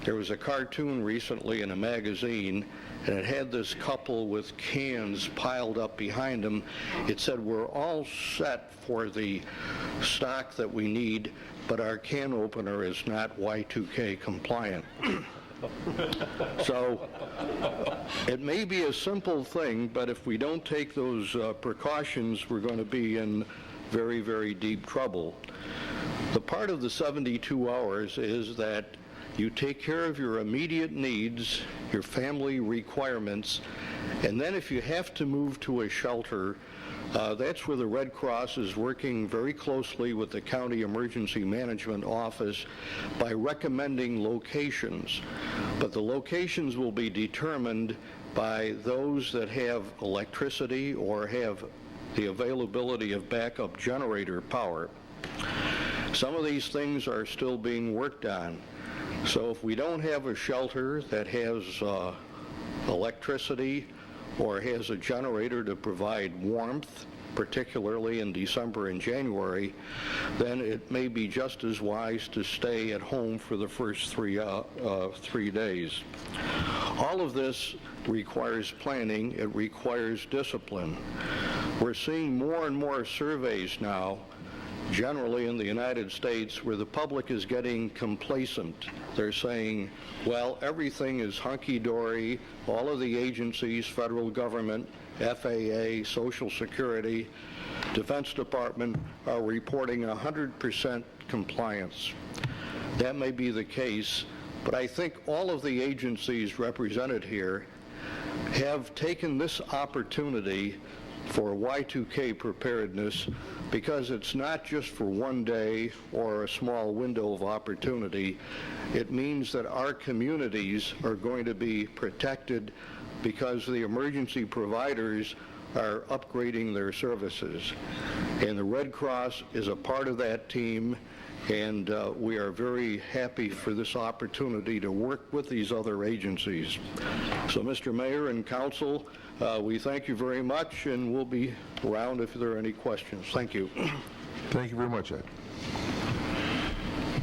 There was a cartoon recently in a magazine, and it had this couple with cans piled up behind them. It said, "We're all set for the stock that we need, but our can opener is not Y2K compliant." So it may be a simple thing, but if we don't take those precautions, we're going to be in very, very deep trouble. The part of the 72 hours is that you take care of your immediate needs, your family requirements, and then if you have to move to a shelter, that's where the Red Cross is working very closely with the County Emergency Management Office by recommending locations. But the locations will be determined by those that have electricity or have the availability of backup generator power. Some of these things are still being worked on. So if we don't have a shelter that has electricity or has a generator to provide warmth, particularly in December and January, then it may be just as wise to stay at home for the first 3 days. All of this requires planning. It requires discipline. We're seeing more and more surveys now, generally in the United States, where the public is getting complacent. They're saying, well, everything is hunky-dory. All of the agencies, federal government, FAA, Social Security, Defense Department, are reporting 100% compliance. That may be the case, but I think all of the agencies represented here have taken this opportunity for Y2K preparedness, because it's not just for one day or a small window of opportunity. It means that our communities are going to be protected because the emergency providers are upgrading their services. And the Red Cross is a part of that team, and we are very happy for this opportunity to work with these other agencies. So, Mr. Mayor and Council, we thank you very much, and we'll be around if there are any questions. Thank you. Thank you very much, Ed.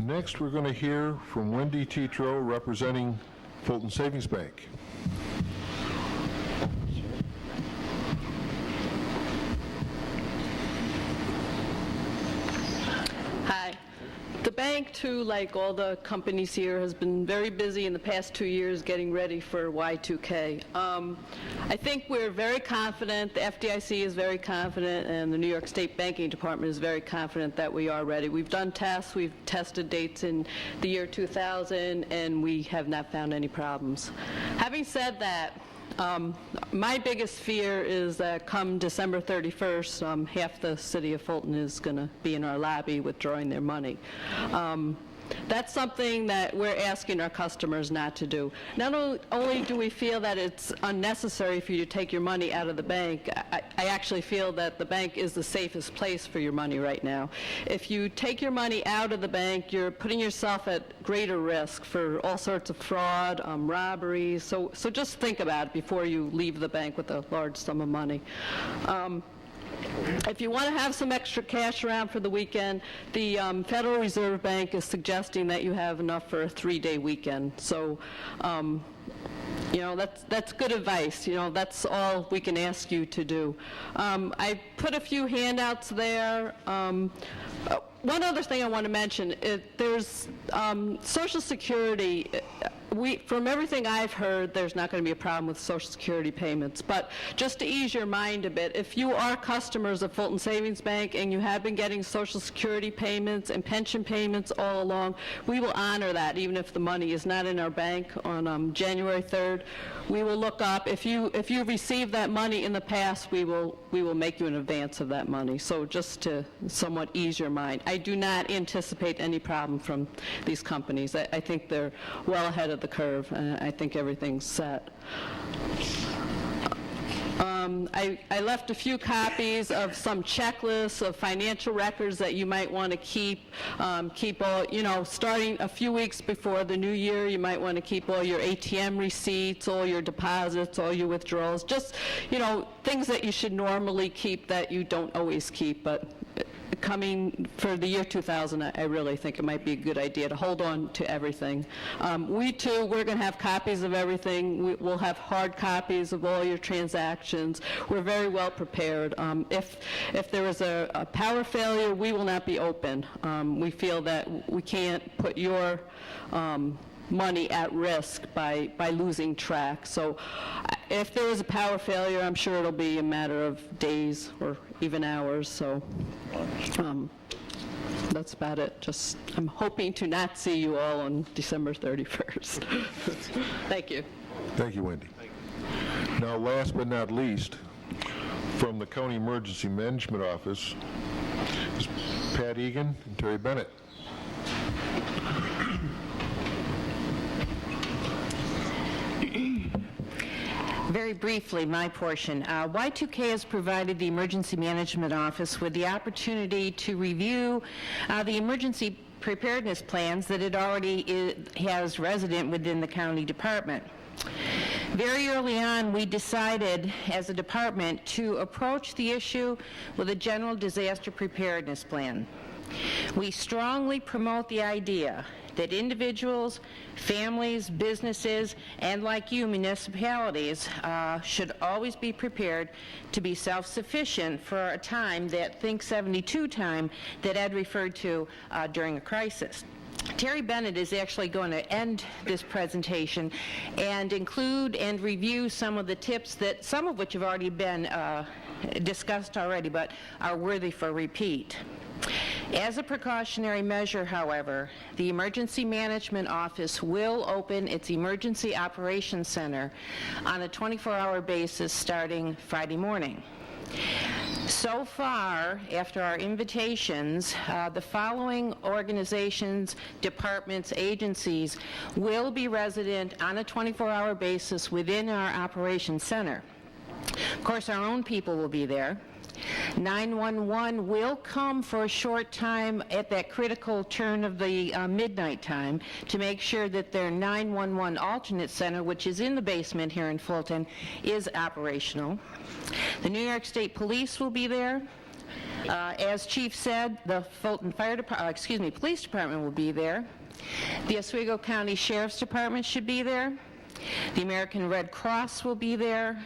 Next, we're going to hear from Wendy Tetro, representing Fulton Savings Bank. Hi. The bank, too, like all the companies here, has been very busy in the past 2 years getting ready for Y2K. I think we're very confident, the FDIC is very confident, and the New York State Banking Department is very confident that we are ready. We've done tests, we've tested dates in the year 2000, and we have not found any problems. Having said that, my biggest fear is that come December 31st, half the city of Fulton is going to be in our lobby withdrawing their money. That's something that we're asking our customers not to do. Not only do we feel that it's unnecessary for you to take your money out of the bank, I actually feel that the bank is the safest place for your money right now. If you take your money out of the bank, you're putting yourself at greater risk for all sorts of fraud, robberies. So just think about it before you leave the bank with a large sum of money. If you want to have some extra cash around for the weekend, the Federal Reserve Bank is suggesting that you have enough for a 3-day weekend. So, you know, that's good advice. You know, that's all we can ask you to do. I put a few handouts there. One other thing I want to mention, there's Social Security. From everything I've heard, there's not going to be a problem with Social Security payments. But just to ease your mind a bit, if you are customers of Fulton Savings Bank and you have been getting Social Security payments and pension payments all along, we will honor that even if the money is not in our bank on January 3rd. We will look up, if you received that money in the past, we will make you an advance of that money. So just to somewhat ease your mind. I do not anticipate any problem from these companies. I think they're well ahead of the curve, and I think everything's set. I left a few copies of some checklists of financial records that you might want to keep all, you know, starting a few weeks before the new year. You might want to keep all your ATM receipts, all your deposits, all your withdrawals, just, you know, things that you should normally keep that you don't always keep, but for the year 2000, I really think it might be a good idea to hold on to everything. We too, we're going to have copies of everything. We'll have hard copies of all your transactions. We're very well prepared. If there is a power failure, we will not be open. We feel that we can't put your money at risk by losing track. So if there is a power failure, I'm sure it'll be a matter of days or even hours. So that's about it. Just, I'm hoping to not see you all on December 31st. Thank you. Thank you, Wendy. Now, last but not least, from the County Emergency Management Office is Pat Egan and Terry Bennett. Very briefly, my portion. Y2K has provided the Emergency Management Office with the opportunity to review the emergency preparedness plans that it already has resident within the county department. Very early on, we decided as a department to approach the issue with a general disaster preparedness plan. We strongly promote the idea that individuals, families, businesses, and like you, municipalities, should always be prepared to be self-sufficient for a time, that Think 72 time that Ed referred to during a crisis. Terry Bennett is actually going to end this presentation and include and review some of the tips that, some of which have already been discussed already, but are worthy for repeat. As a precautionary measure, however, the Emergency Management Office will open its Emergency Operations Center on a 24-hour basis starting Friday morning. So far, after our invitations, the following organizations, departments, agencies will be resident on a 24-hour basis within our Operations Center. Of course, our own people will be there. 911 will come for a short time at that critical turn of the midnight time to make sure that their 911 alternate center, which is in the basement here in Fulton, is operational. The New York State Police will be there. As Chief said, the Fulton Police Department will be there. The Oswego County Sheriff's Department should be there. The American Red Cross will be there.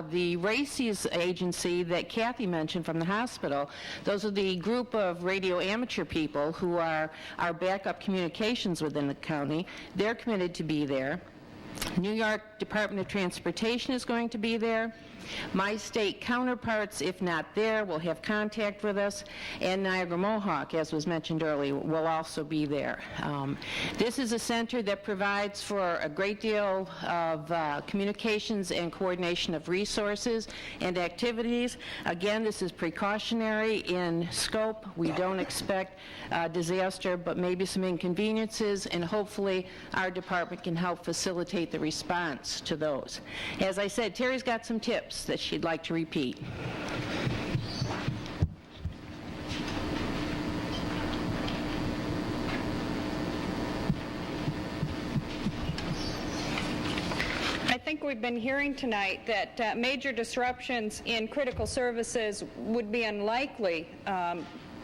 The RACES agency that Kathy mentioned from the hospital, those are the group of radio amateur people who are our backup communications within the county. They're committed to be there. New York Department of Transportation is going to be there. My state counterparts, if not there, will have contact with us, and Niagara Mohawk, as was mentioned earlier, will also be there. This is a center that provides for a great deal of communications and coordination of resources and activities. Again, this is precautionary in scope. We don't expect disaster, but maybe some inconveniences, and hopefully our department can help facilitate the response to those. As I said, Terry's got some tips that she'd like to repeat. I think we've been hearing tonight that major disruptions in critical services would be unlikely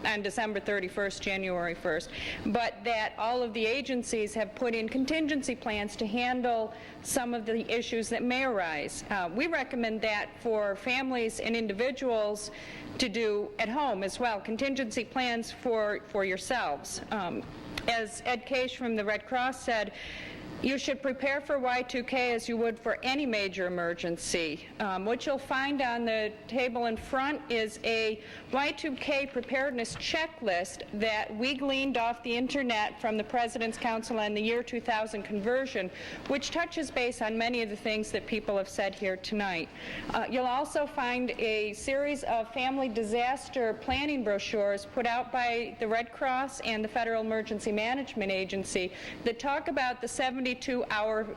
on December 31st, January 1st, but that all of the agencies have put in contingency plans to handle some of the issues that may arise. We recommend that for families and individuals to do at home as well, contingency plans for yourselves. As Ed Case from the Red Cross said, you should prepare for Y2K as you would for any major emergency. What you'll find on the table in front is a Y2K preparedness checklist that we gleaned off the internet from the President's Council on the year 2000 conversion, which touches base on many of the things that people have said here tonight. You'll also find a series of family disaster planning brochures put out by the Red Cross and the Federal Emergency Management Agency that talk about the 72-hour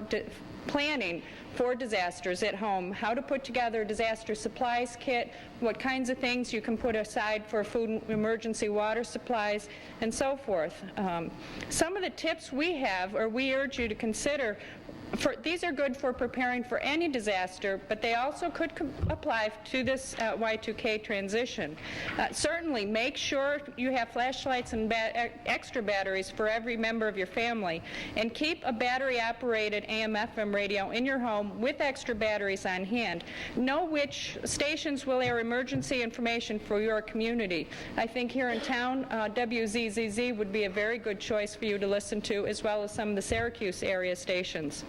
planning for disasters at home, how to put together a disaster supplies kit, what kinds of things you can put aside for food and emergency water supplies, and so forth. Some of the tips we have, or we urge you to consider, These are good for preparing for any disaster, but they also could apply to this Y2K transition. Certainly, make sure you have flashlights and extra batteries for every member of your family, and keep a battery-operated AM/FM radio in your home with extra batteries on hand. Know which stations will air emergency information for your community. I think here in town, WZZZ would be a very good choice for you to listen to, as well as some of the Syracuse area stations.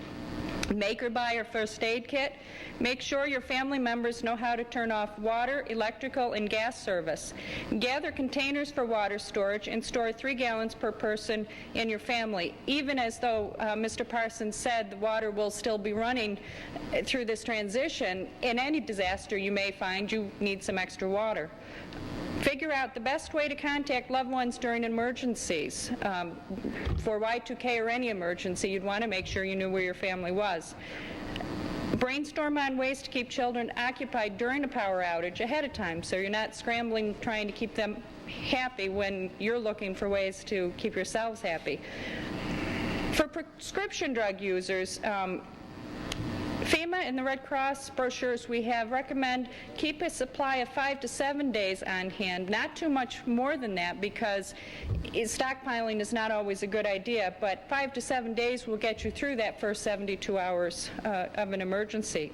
Make or buy your first aid kit. Make sure your family members know how to turn off water, electrical, and gas service. Gather containers for water storage and store 3 gallons per person in your family. Even as though Mr. Parsons said the water will still be running through this transition, in any disaster you may find you need some extra water. Figure out the best way to contact loved ones during emergencies. For Y2K or any emergency, you'd want to make sure you knew where your family was. Brainstorm on ways to keep children occupied during a power outage ahead of time, so you're not scrambling trying to keep them happy when you're looking for ways to keep yourselves happy. For prescription drug users, FEMA and the Red Cross brochures we have recommend keep a supply of 5 to 7 days on hand, not too much more than that, because stockpiling is not always a good idea, but 5 to 7 days will get you through that first 72 hours of an emergency.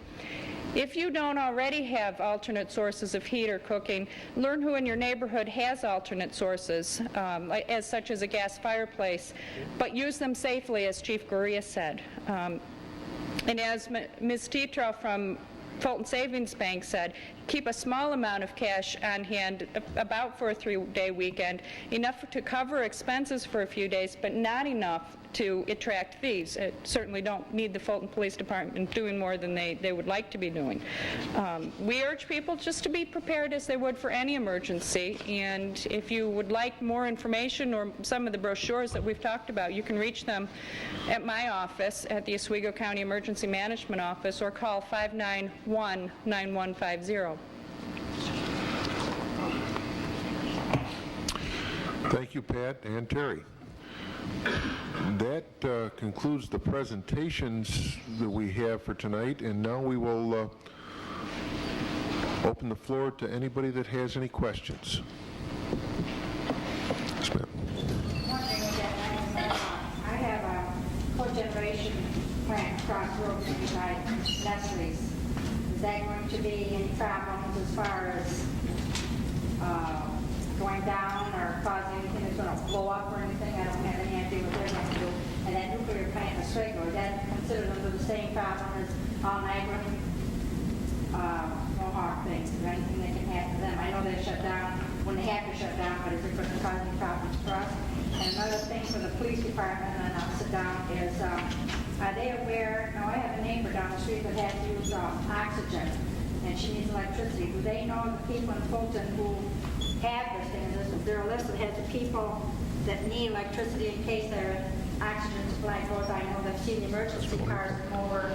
If you don't already have alternate sources of heat or cooking, learn who in your neighborhood has alternate sources, such as a gas fireplace, but use them safely, as Chief Gurria said. And as Ms. Tetro from Fulton Savings Bank said, keep a small amount of cash on hand, about for a 3-day weekend, enough to cover expenses for a few days, but not enough to attract thieves. Certainly don't need the Fulton Police Department doing more than they would like to be doing. We urge people just to be prepared as they would for any emergency, and if you would like more information or some of the brochures that we've talked about, you can reach them at my office at the Oswego County Emergency Management Office, or call 591-9150. Thank you, Pat and Terry. That concludes the presentations that we have for tonight, and now we will open the floor to anybody that has any questions. Yes, ma'am. I have a cogeneration plant across the road from Nestle's. Is that going to be any problems as far as going down or causing anything that's going to blow up or anything? I don't have any idea what they're going to do. And that nuclear plant in Oswego, is that considered under the same problem as all Niagara Mohawk things? Is there anything that can happen to them? I know they shut down when they have to shut down, but is it going to cause any problems for us? And another thing for the police department, and I'll sit down, is are they aware? Now, I have a neighbor down the street that has to use oxygen, and she needs electricity. Do they know the people in Fulton who have this thing? Is there a list that has the people that need electricity in case their oxygen supply goes? I know they've seen the emergency cars come over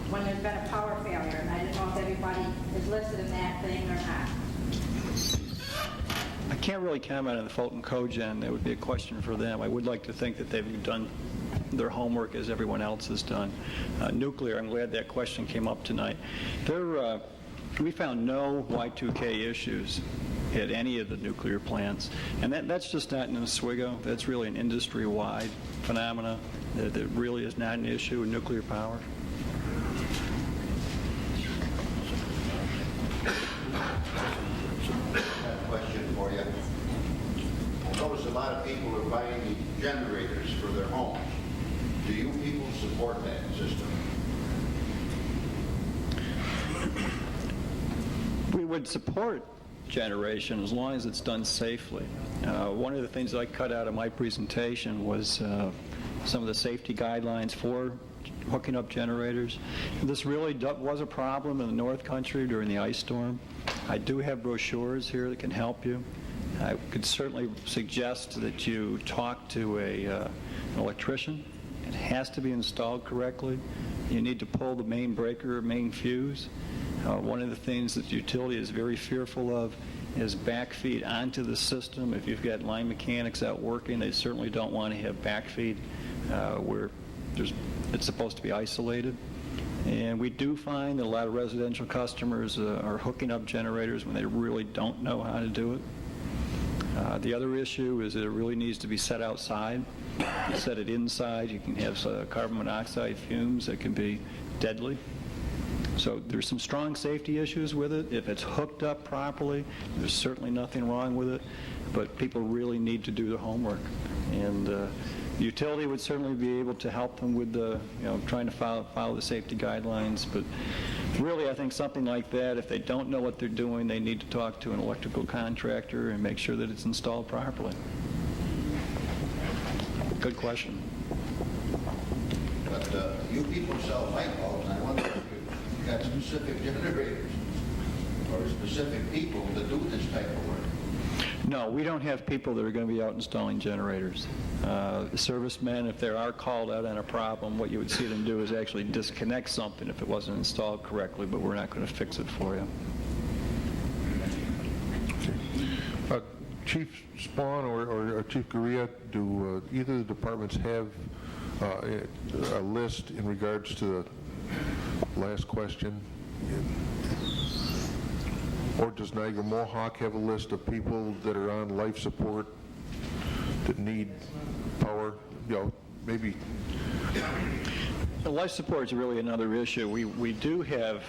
when there's been a power failure, and I didn't know if everybody is listed in that thing or not. I can't really comment on the Fulton Cogen. That would be a question for them. I would like to think that they've done their homework as everyone else has done. Nuclear, I'm glad that question came up tonight. We found no Y2K issues at any of the nuclear plants. And that's just not in Oswego. That's really an industry-wide phenomena that really is not an issue in nuclear power. Question for you. I notice a lot of people are buying these generators for their homes. Do you people support that system? We would support generation as long as it's done safely. One of the things I cut out of my presentation was some of the safety guidelines for hooking up generators. This really was a problem in the North Country during the ice storm. I do have brochures here that can help you. I could certainly suggest that you talk to an electrician. It has to be installed correctly. You need to pull the main breaker or main fuse. One of the things that the utility is very fearful of is backfeed onto the system. If you've got line mechanics out working, they certainly don't want to have backfead where there's it's supposed to be isolated. And we do find that a lot of residential customers are hooking up generators when they really don't know how to do it. The other issue is that it really needs to be set outside. If you set it inside, you can have carbon monoxide fumes that can be deadly. So there's some strong safety issues with it. If it's hooked up properly, there's certainly nothing wrong with it, but people really need to do their homework. And the utility would certainly be able to help them with trying to follow the safety guidelines, but really I think something like that, if they don't know what they're doing, they need to talk to an electrical contractor and make sure that it's installed properly. Good question. But you people sell light bulbs, and I wonder if you've got specific generators or specific people that do this type of work. No, we don't have people that are going to be out installing generators. The servicemen, if they are called out on a problem, what you would see them do is actually disconnect something if it wasn't installed correctly, but we're not going to fix it for you. Chief Spawn or Chief Gurria, do either of the departments have a list in regards to the last question? Or does Niagara Mohawk have a list of people that are on life support that need power? Maybe. The life support is really another issue. We do have,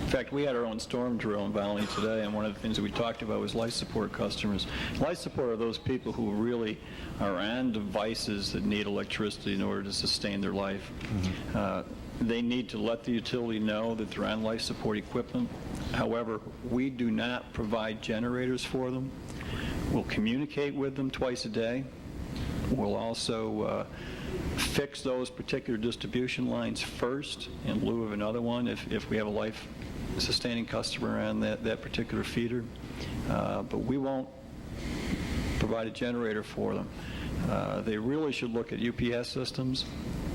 in fact, we had our own storm drill in Valley today, and one of the things that we talked about was life support customers. Life support are those people who really are on devices that need electricity in order to sustain their life. Mm-hmm. They need to let the utility know that they're on life support equipment. However, we do not provide generators for them. We'll communicate with them twice a day. We'll also fix those particular distribution lines first in lieu of another one if we have a life-sustaining customer on that particular feeder. But we won't provide a generator for them. They really should look at UPS systems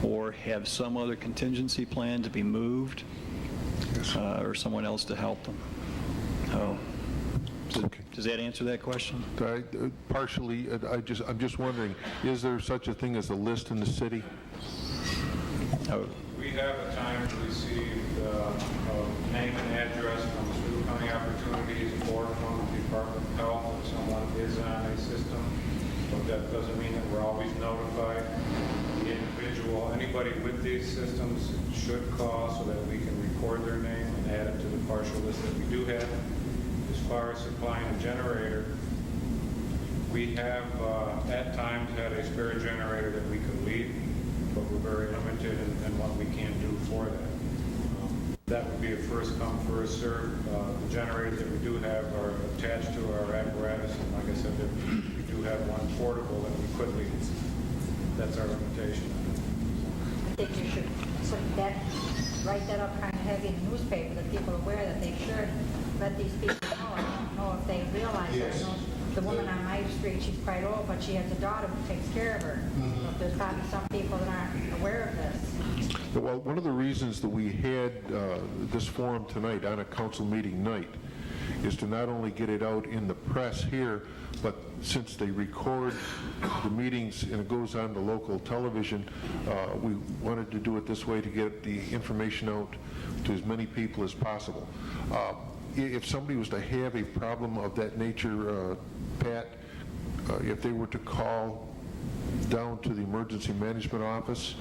or have some other contingency plan to be moved or someone else to help them. Does that answer that question? Partially. I'm just wondering, is there such a thing as a list in the city? We have at times received a name and address from Sioux County Opportunities or from the Department of Health if someone is on a system, but that doesn't mean that we're always notified. The individual, anybody with these systems should call so that we can record their name and add it to the partial list that we do have. As far as supplying a generator, we have at times had a spare generator that we could leave, but we're very limited in what we can do for that. That would be a first come, first serve. The generators that we do have are attached to our apparatus, and like I said, we do have one portable that we could leave. That's our limitation. I think you should write that up kind of heavy in the newspaper, that people are aware that they should let these people know. I don't know if they realize that. I know the woman on my street, she's quite old, but she has a daughter who takes care of her. Mm-hmm. So there's probably some people that aren't aware of this. Well, one of the reasons that we had this forum tonight on a council meeting night is to not only get it out in the press here, but since they record the meetings and it goes on to local television, we wanted to do it this way to get the information out to as many people as possible. If somebody was to have a problem of that nature, Pat, if they were to call down to the emergency management office,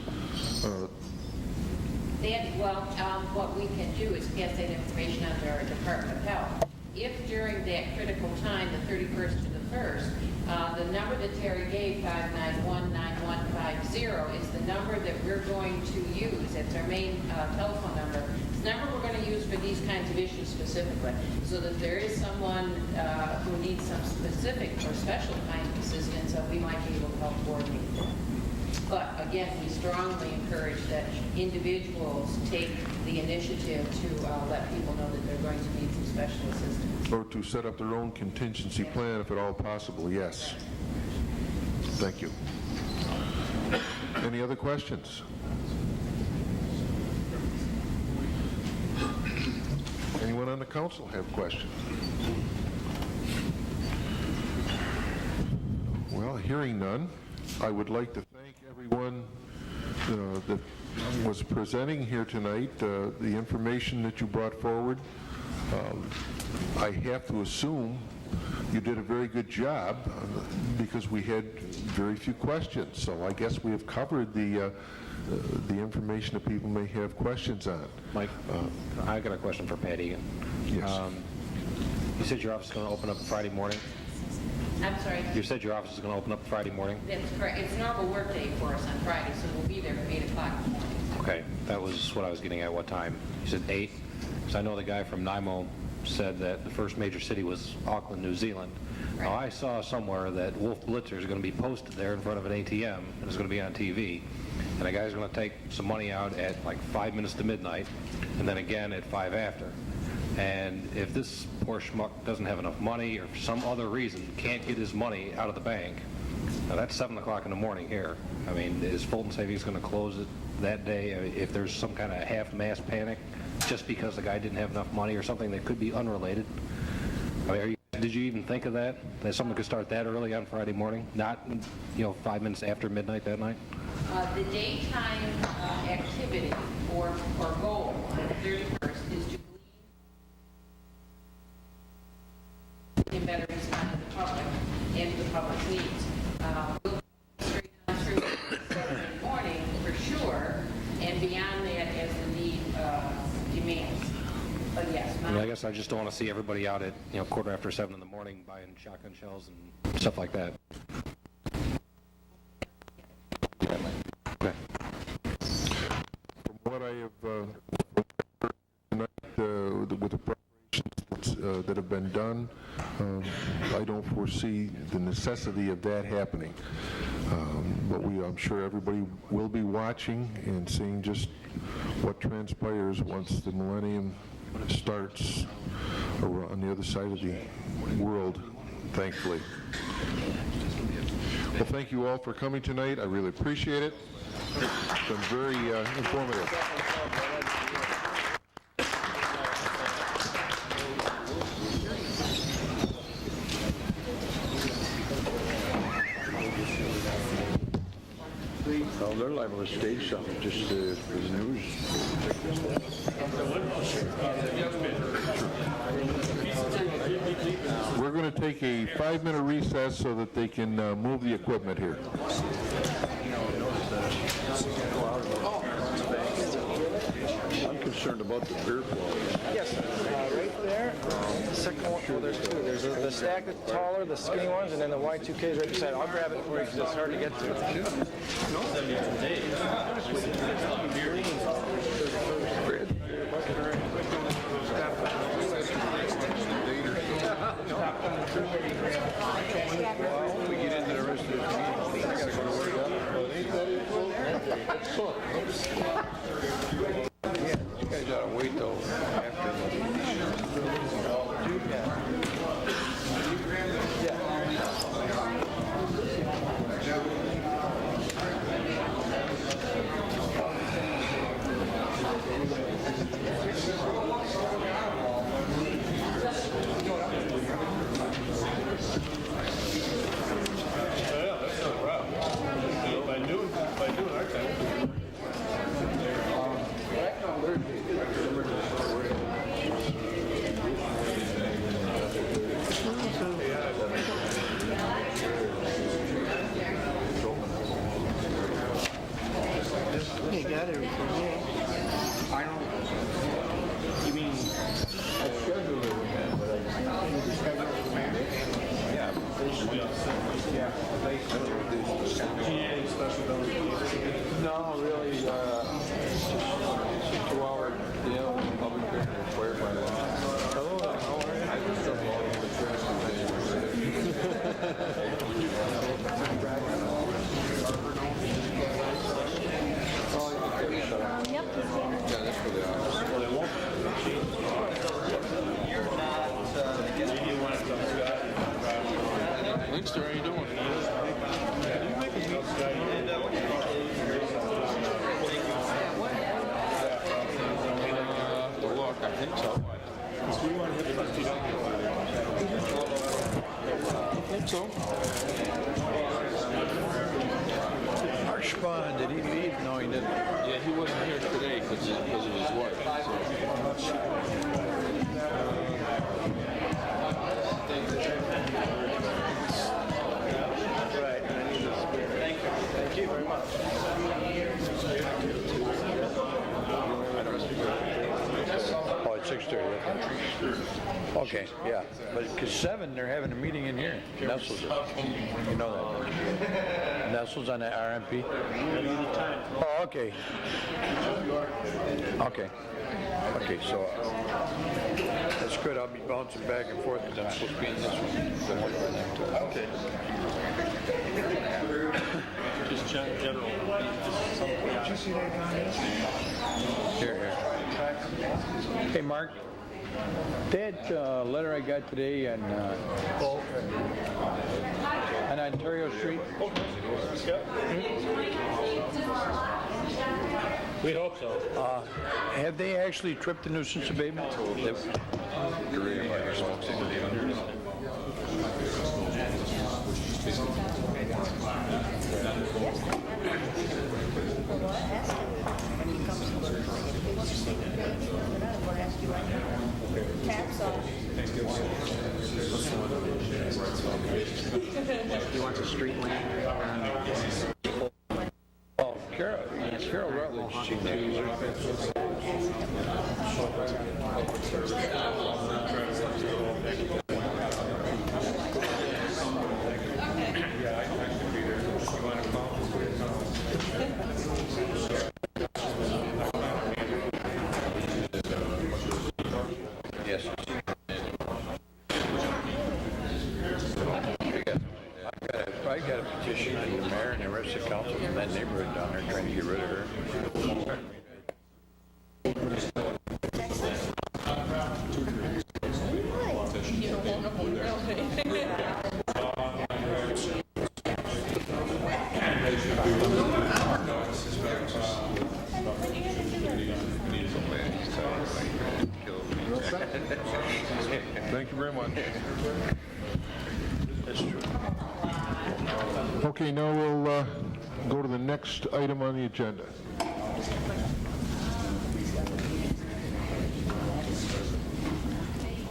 what we can do is pass that information on to our Department of Health. If during that critical time, the 31st to the 1st, the number that Terry gave, 591-9150, is the number that we're going to use. It's our main telephone number. It's the number we're going to use for these kinds of issues specifically, so that there is someone who needs some specific or special kind of assistance, we might be able to help coordinate that. But again, we strongly encourage that individuals take the initiative to let people know that they're going to need some special assistance. or to set up their own contingency plan if at all possible, yes. Thank you. Any other questions? Anyone on the council have questions? Well, hearing none, I would like to thank everyone that was presenting here tonight, the information that you brought forward, I have to assume you did a very good job because we had very few questions. So I guess we have covered the information that people may have questions on. Mike, I got a question for Pat Egan. Yes. You said your office is going to open up Friday morning? I'm sorry? You said your office is going to open up Friday morning? That's correct. It's a normal work day for us on Friday, so we'll be there for 8 o'clock in the morning. Okay, that was what I was getting at. What time? You said 8? Because I know the guy from NIMO said that the first major city was Auckland, New Zealand. Right. Now, I saw somewhere that Wolf Blitzer is going to be posted there in front of an ATM, and it's going to be on TV. And the guy's going to take some money out at like 5 minutes to midnight, and then again at 5 after. And if this poor schmuck doesn't have enough money or for some other reason can't get his money out of the bank, now that's 7 o'clock in the morning here. I mean, is Fulton Savings going to close it that day? I mean, if there's some kind of half-mass panic just because the guy didn't have enough money or something that could be unrelated? I mean, did you even think of that? That someone could start that early on Friday morning? Not, 5 minutes after midnight that night? The daytime activity or goal on the 31st is to can better respond to the public and to the public's needs. We'll go straight on through Saturday morning for sure, and beyond that as the need demands. But yes, I mean, I guess I just don't want to see everybody out at 7:15 in the morning buying shotgun shells and stuff like that. Okay. From what I have heard tonight, with the preparations that have been done, I don't foresee the necessity of that happening. But I'm sure everybody will be watching and seeing just what transpires once the millennium starts on the other side of the world, thankfully. Well, thank you all for coming tonight. I really appreciate it. It's been very informative. Oh, they're liable to stage something just for the news. We're going to take a 5-minute recess so that they can move the equipment here. I'm concerned about the beer flow. Yes, right there. The second one, well, there's two. There's the stack that's taller, the skinny ones, and then the Y2K is right beside it. I'll grab it for you because it's hard to get to. When we get into the rest of the meeting, I gotta go to work. Yeah, you guys ought to wait till after the You got everything, yeah. I don't. You mean? I scheduled it with him, but I scheduled it with him. Yeah. Any special delegations? No, really. It's just a 2-hour deal. Public hearing required by law. Hello, how are you? I just don't know the Yep. Thanks, sir. How you doing? Look, I think so. I think so. Spahn, did he leave? No, he didn't. Yeah, he wasn't here today because of his wife. Thank you very much. Oh, it's 6:30. Okay, yeah. But because 7, they're having a meeting in here. Nestle's it. You know that. Nestle's on the RMP. Oh, okay. Okay. Okay, so that's good. I'll be bouncing back and forth because I'm supposed to be in this one. Okay. Just general. Here. Hey, Mark. That letter I got today on Ontario Street. We hope so. Have they actually tripped the nuisance abatement? He wants a street lamp. Oh, Carol Rutledge. Yes. I got a petition from the mayor and the rest of the council from that neighborhood down there trying to get rid of her. Thank you very much. That's true. Okay, now we'll go to the next item on the agenda.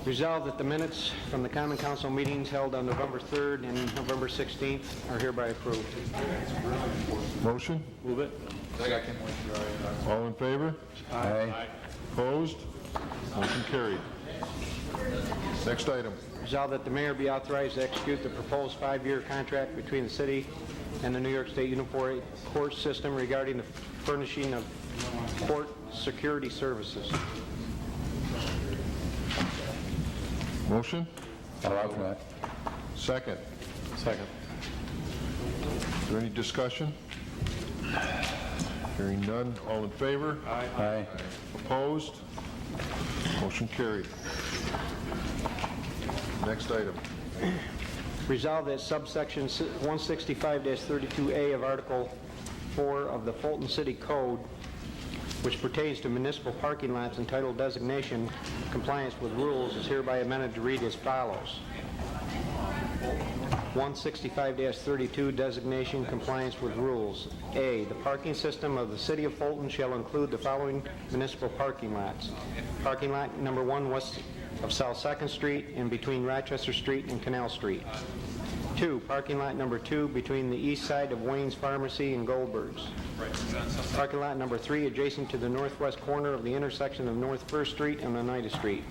Resolved that the minutes from the Common Council meetings held on November 3rd and November 16th are hereby approved. Motion? Move it. Second. All in favor? Aye. Opposed? Motion carried. Next item. Resolved that the mayor be authorized to execute the proposed 5-year contract between the city and the New York State Uniform Court System regarding the furnishing of court security services. Motion? I'll offer that. Second. Second. Is there any discussion? Hearing none. All in favor? Aye. Opposed? Motion carried. Next item. Resolved that subsection 165-32A of Article 4 of the Fulton City Code, which pertains to municipal parking lots entitled designation compliance with rules, is hereby amended to read as follows. 165-32 designation compliance with rules. A, the parking system of the City of Fulton shall include the following municipal parking lots. Parking lot number 1 west of South 2nd Street and between Rochester Street and Canal Street. 2, parking lot number 2 between the east side of Wayne's Pharmacy and Goldberg's. Parking lot number 3 adjacent to the northwest corner of the intersection of North 1st Street and Oneida Street.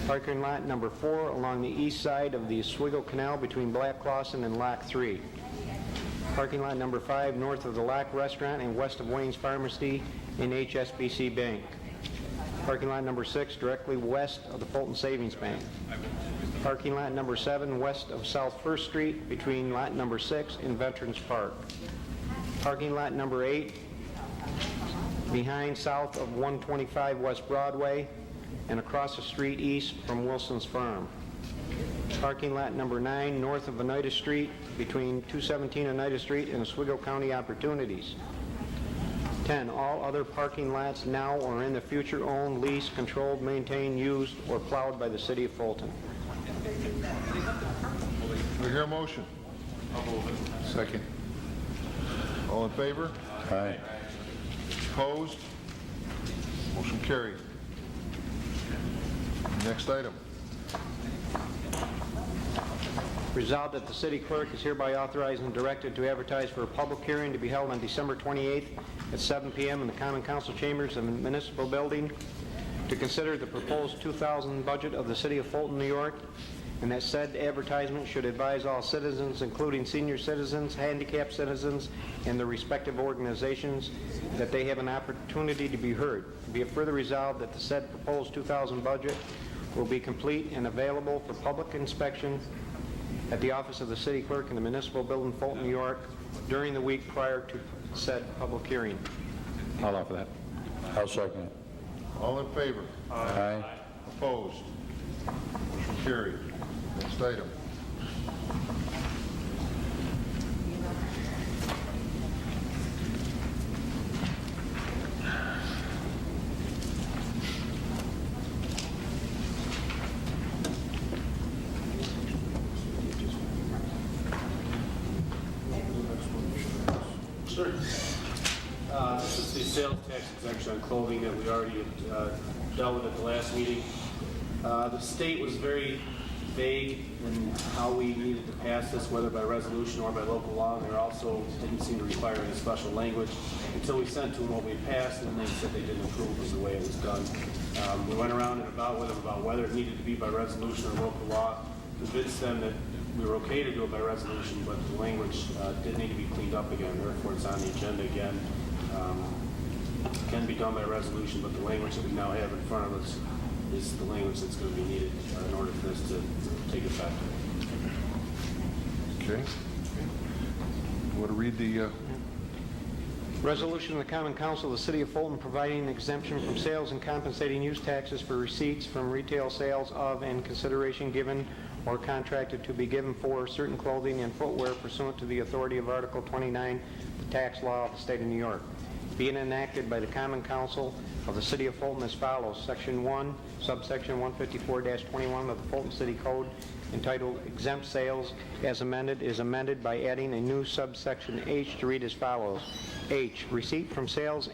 Parking lot number 4 along the east side of the Oswego Canal between Black Clawson and Lock 3. Parking lot number 5 north of the Lock Restaurant and west of Wayne's Pharmacy and HSBC Bank. Parking lot number 6 directly west of the Fulton Savings Bank. Parking lot number 7 west of South 1st Street between lot number 6 and Veterans Park. Parking lot number 8 behind south of 125 West Broadway and across the street east from Wilson's Farm. Parking lot number 9 north of Oneida Street between 217 Oneida Street and Oswego County Opportunities. 10, all other parking lots now or in the future owned, leased, controlled, maintained, used, or plowed by the City of Fulton. Do we hear a motion? Second. All in favor? Aye. Opposed? Motion carried. Next item. Resolved that the city clerk is hereby authorized and directed to advertise for a public hearing to be held on December 28th at 7 p.m. in the Common Council Chambers of the Municipal Building to consider the proposed 2000 budget of the City of Fulton, New York, and that said advertisement should advise all citizens, including senior citizens, handicapped citizens, and their respective organizations, that they have an opportunity to be heard. Be it further resolved that the said proposed 2000 budget will be complete and available for public inspection at the office of the city clerk in the Municipal Building, Fulton, New York, during the week prior to said public hearing. I'll offer that. I'll second it. All in favor? Aye. Opposed? Motion carried. Next item. Sure. This is the sales tax exemption on clothing that we already had dealt with at the last meeting. The state was very vague in how we needed to pass this, whether by resolution or by local law, and they also didn't seem to require any special language until we sent to them what we passed, and they said they didn't approve of the way it was done. We went around and about with them about whether it needed to be by resolution or local law, convinced them that we were okay to do it by resolution, but the language did need to be cleaned up again, therefore it's on the agenda again. It can be done by resolution, but the language that we now have in front of us is the language that's going to be needed in order for this to take effect. Okay. You want to read the... Resolution of the Common Council of the City of Fulton providing an exemption from sales and compensating use taxes for receipts from retail sales of and consideration given or contracted to be given for certain clothing and footwear pursuant to the authority of Article 29, the tax law of the State of New York. Being enacted by the Common Council of the City of Fulton as follows. Section 1, subsection 154-21 of the Fulton City Code, entitled Exempt Sales, as amended, is amended by adding a new subsection H to read as follows. H, receipt from sales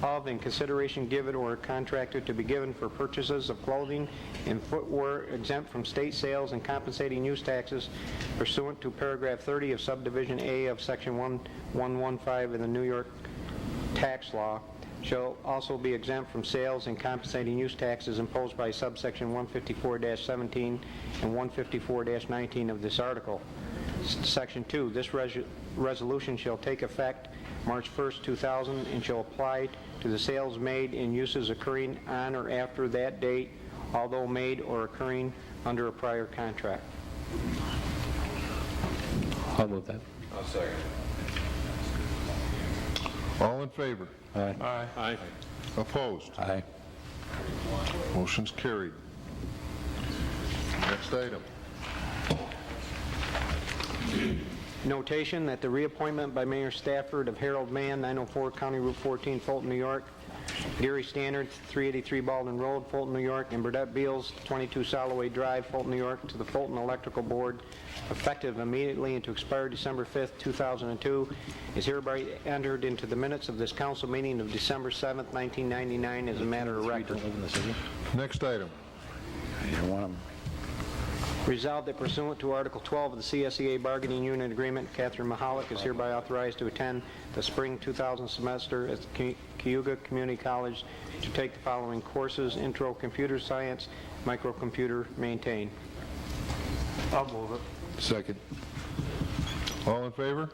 of and consideration given or contracted to be given for purchases of clothing and footwear exempt from state sales and compensating use taxes pursuant to paragraph 30 of subdivision A of section 1115 in the New York tax law shall also be exempt from sales and compensating use taxes imposed by subsection 154-17 and 154-19 of this article. Section 2, this resolution shall take effect March 1st, 2000 and shall apply to the sales made and uses occurring on or after that date, although made or occurring under a prior contract. I'll move that. I'll second. All in favor? Aye. Aye. Aye. Opposed? Aye. Motion's carried. Next item. Notation that the reappointment by Mayor Stafford of Harold Mann, 904 County Route 14, Fulton, New York, Gary Standard, 383 Baldwin Road, Fulton, New York, and Burdette Beals, 22 Soloway Drive, Fulton, New York, to the Fulton Electrical Board, effective immediately and to expire December 5th, 2002, is hereby entered into the minutes of this council meeting of December 7th, 1999, as a matter of record. Next item. You don't want them. Resolved that pursuant to Article 12 of the CSEA Bargaining Unit Agreement, Catherine Mahalik is hereby authorized to attend the spring 2000 semester at Cayuga Community College to take the following courses: Intro Computer Science, Microcomputer, Maintain. I'll move it. Second. All in favor?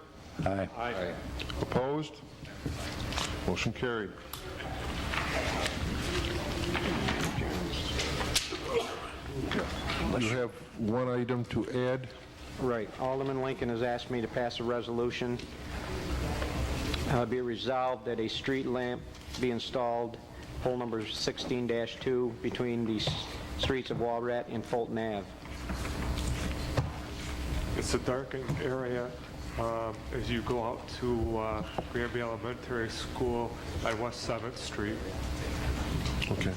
Aye. Aye. Opposed? Motion carried. You have one item to add. Right. Alderman Lincoln has asked me to pass a resolution. Be it resolved that a street lamp be installed, pole number 16-2, between the streets of Walrat and Fulton Ave. It's a darkened area as you go out to Granby Elementary School by West 7th Street. Okay.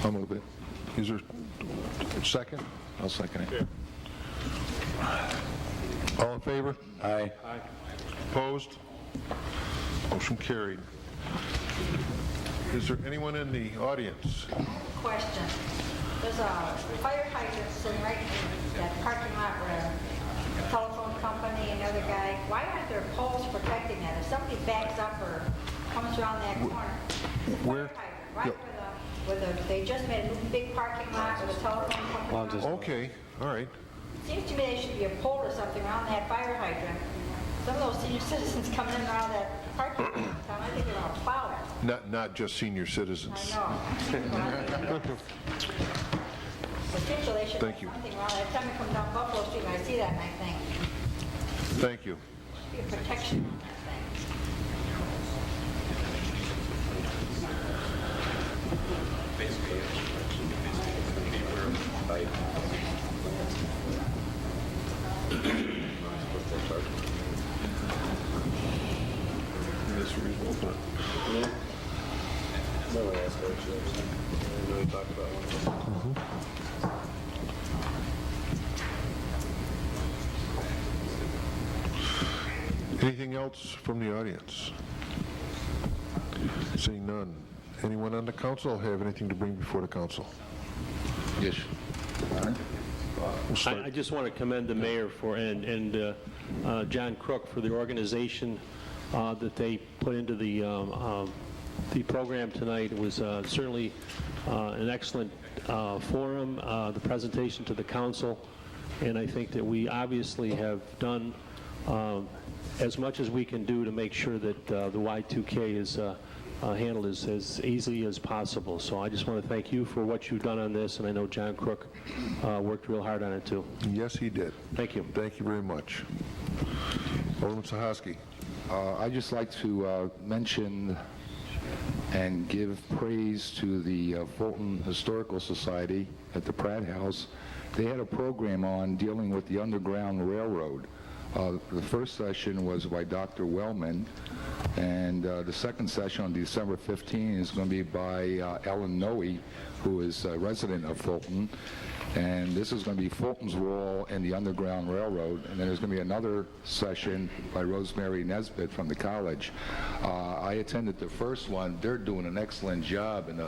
I'll move it. Is there a second? I'll second it. All in favor? Aye. Opposed? Motion carried. Is there anyone in the audience? Question. There's a fire hydrant sitting right in that parking lot where the telephone company and the other guy, why aren't there poles protecting that? If somebody backs up or comes around that corner, Where? right they just made a new big parking lot with a telephone company. Okay, all right. Seems to me there should be a pole or something around that fire hydrant. Some of those senior citizens coming in around that parking lot, I think they're gonna plow it. Not just senior citizens. I know. Potentially, they should Thank have you. something around. Every time I come down Buffalo Street, I see that and I think, Thank you. be a protection on that thing. Anything else from the audience? Seeing none. Anyone on the council have anything to bring before the council? Yes. I just want to commend the mayor for and John Crook for the organization that they put into the program tonight. It was certainly an excellent forum, the presentation to the council, and I think that we obviously have done as much as we can do to make sure that the Y2K is handled as easily as possible. So I just want to thank you for what you've done on this, and I know John Crook worked real hard on it too. Yes, he did. Thank you. Thank you very much. Alderman Sahaski. I'd just like to mention and give praise to the Fulton Historical Society at the Pratt House. They had a program on dealing with the Underground Railroad. The first session was by Dr. Wellman, and the second session on December 15 is going to be by Ellen Noe, who is a resident of Fulton. And this is going to be Fulton's role in the Underground Railroad. And then there's going to be another session by Rosemary Nesbitt from the college. I attended the first one. They're doing an excellent job, and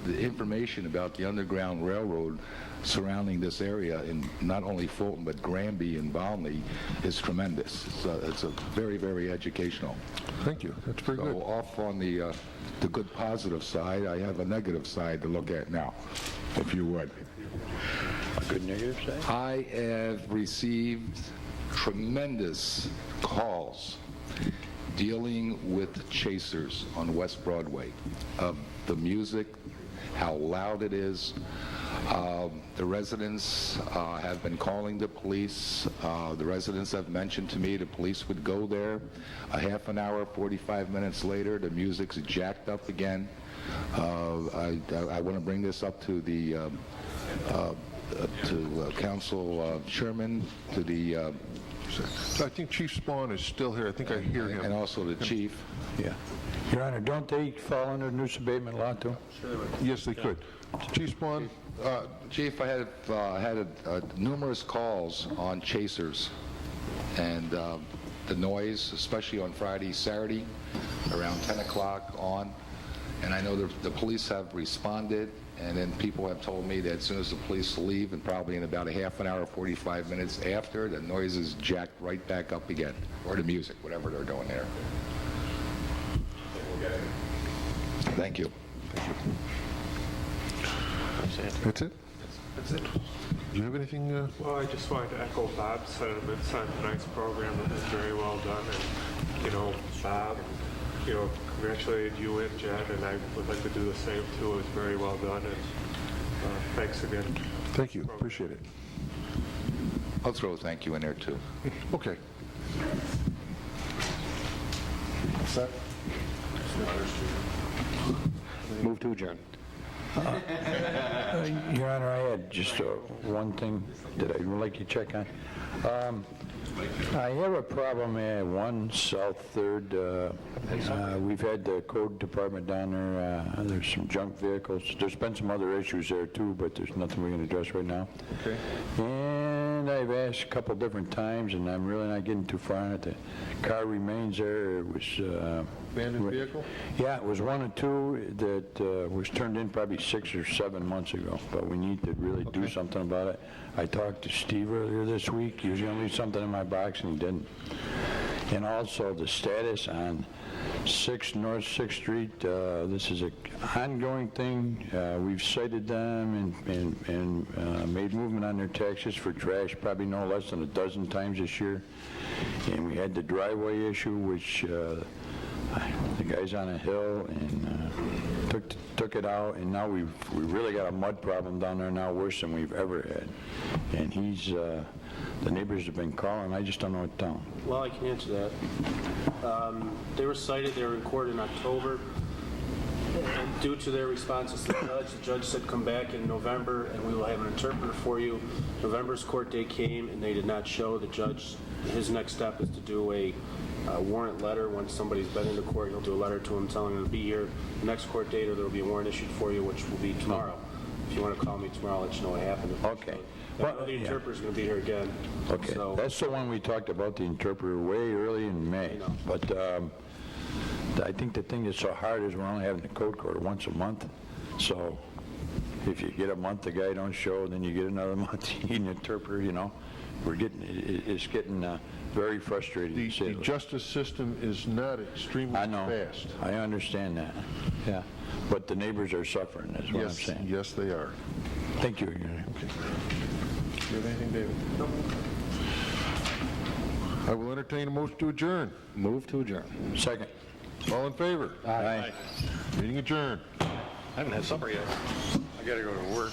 the information about the Underground Railroad surrounding this area in not only Fulton but Granby and Valney is tremendous. It's a very, very educational. Thank you. That's very good. So off on the good positive side, I have a negative side to look at now, if you would. A good negative side? I have received tremendous calls dealing with Chasers on West Broadway, of the music, how loud it is. The residents have been calling the police. The residents have mentioned to me the police would go there. A half an hour, 45 minutes later, the music's jacked up again. I want to bring this up to the Council Sherman, to the... I think Chief Spawn is still here. I think I hear him. And also the chief. Yeah. Your Honor, don't they fall under nuisance abatement law too? Yes, they could. Chief Spawn? Chief, I have had numerous calls on Chasers, and the noise, especially on Friday, Saturday, around 10 o'clock on. And I know the police have responded, and then people have told me that as soon as the police leave, and probably in about a half an hour, 45 minutes after, the noise is jacked right back up again, or the music, whatever they're doing there. Thank you. Thank you. That's it? That's it. Do you have anything? Well, I just wanted to echo Bob's sentiments on tonight's program. It was very well done. And, Bob, congratulated you and Jen, and I would like to do the same too. It was very well done, and thanks again. Thank you. Appreciate it. I'll throw a thank you in there too. Okay. Set. Move to adjourn. Your Honor, I had just one thing that I'd like to check on. I have a problem at 1 South 3rd. We've had the code department down there. There's some junk vehicles. There's been some other issues there too, but there's nothing we can address right now. Okay. And Linda, I've asked a couple different times, and I'm really not getting too far on it. The car remains there. It was... Abandoned vehicle? Yeah, it was one or two that was turned in probably 6 or 7 months ago, but we need to really do something about it. I talked to Steve earlier this week. He was going to leave something in my box, and he didn't. And also the status on 6 North 6th Street, this is an ongoing thing. We've cited them and made movement on their taxes for trash probably no less than a dozen times this year. And we had the driveway issue, which the guy's on a hill and took it out, and now we really got a mud problem down there now, worse than we've ever had. And the neighbors have been calling. I just don't know what to tell them. Well, I can answer that. They were cited, they were in court in October. And due to their responses to the judge said come back in November and we will have an interpreter for you. November's court date came and they did not show. The judge, his next step is to do a warrant letter. Once somebody's been into court, he'll do a letter to them telling them to be here the next court date, or there will be a warrant issued for you, which will be tomorrow. If you want to call me tomorrow, I'll let you know what happened. Okay. Well, the interpreter's going to be here again. Okay. So, that's the one we talked about, the interpreter, way early in May. But I think the thing that's so hard is we're only having the code court once a month. So if you get a month, the guy don't show, then you get another month, you need an interpreter, you know. It's getting very frustrating. The justice system is not extremely fast. I understand that. Yeah. But the neighbors are suffering, is what I'm saying. Yes, they are. Thank you. Okay. Do you have anything, David? No. I will entertain a motion to adjourn. Move to adjourn. Second. All in favor? Aye. Meeting adjourned. I haven't had supper yet. I gotta go to work.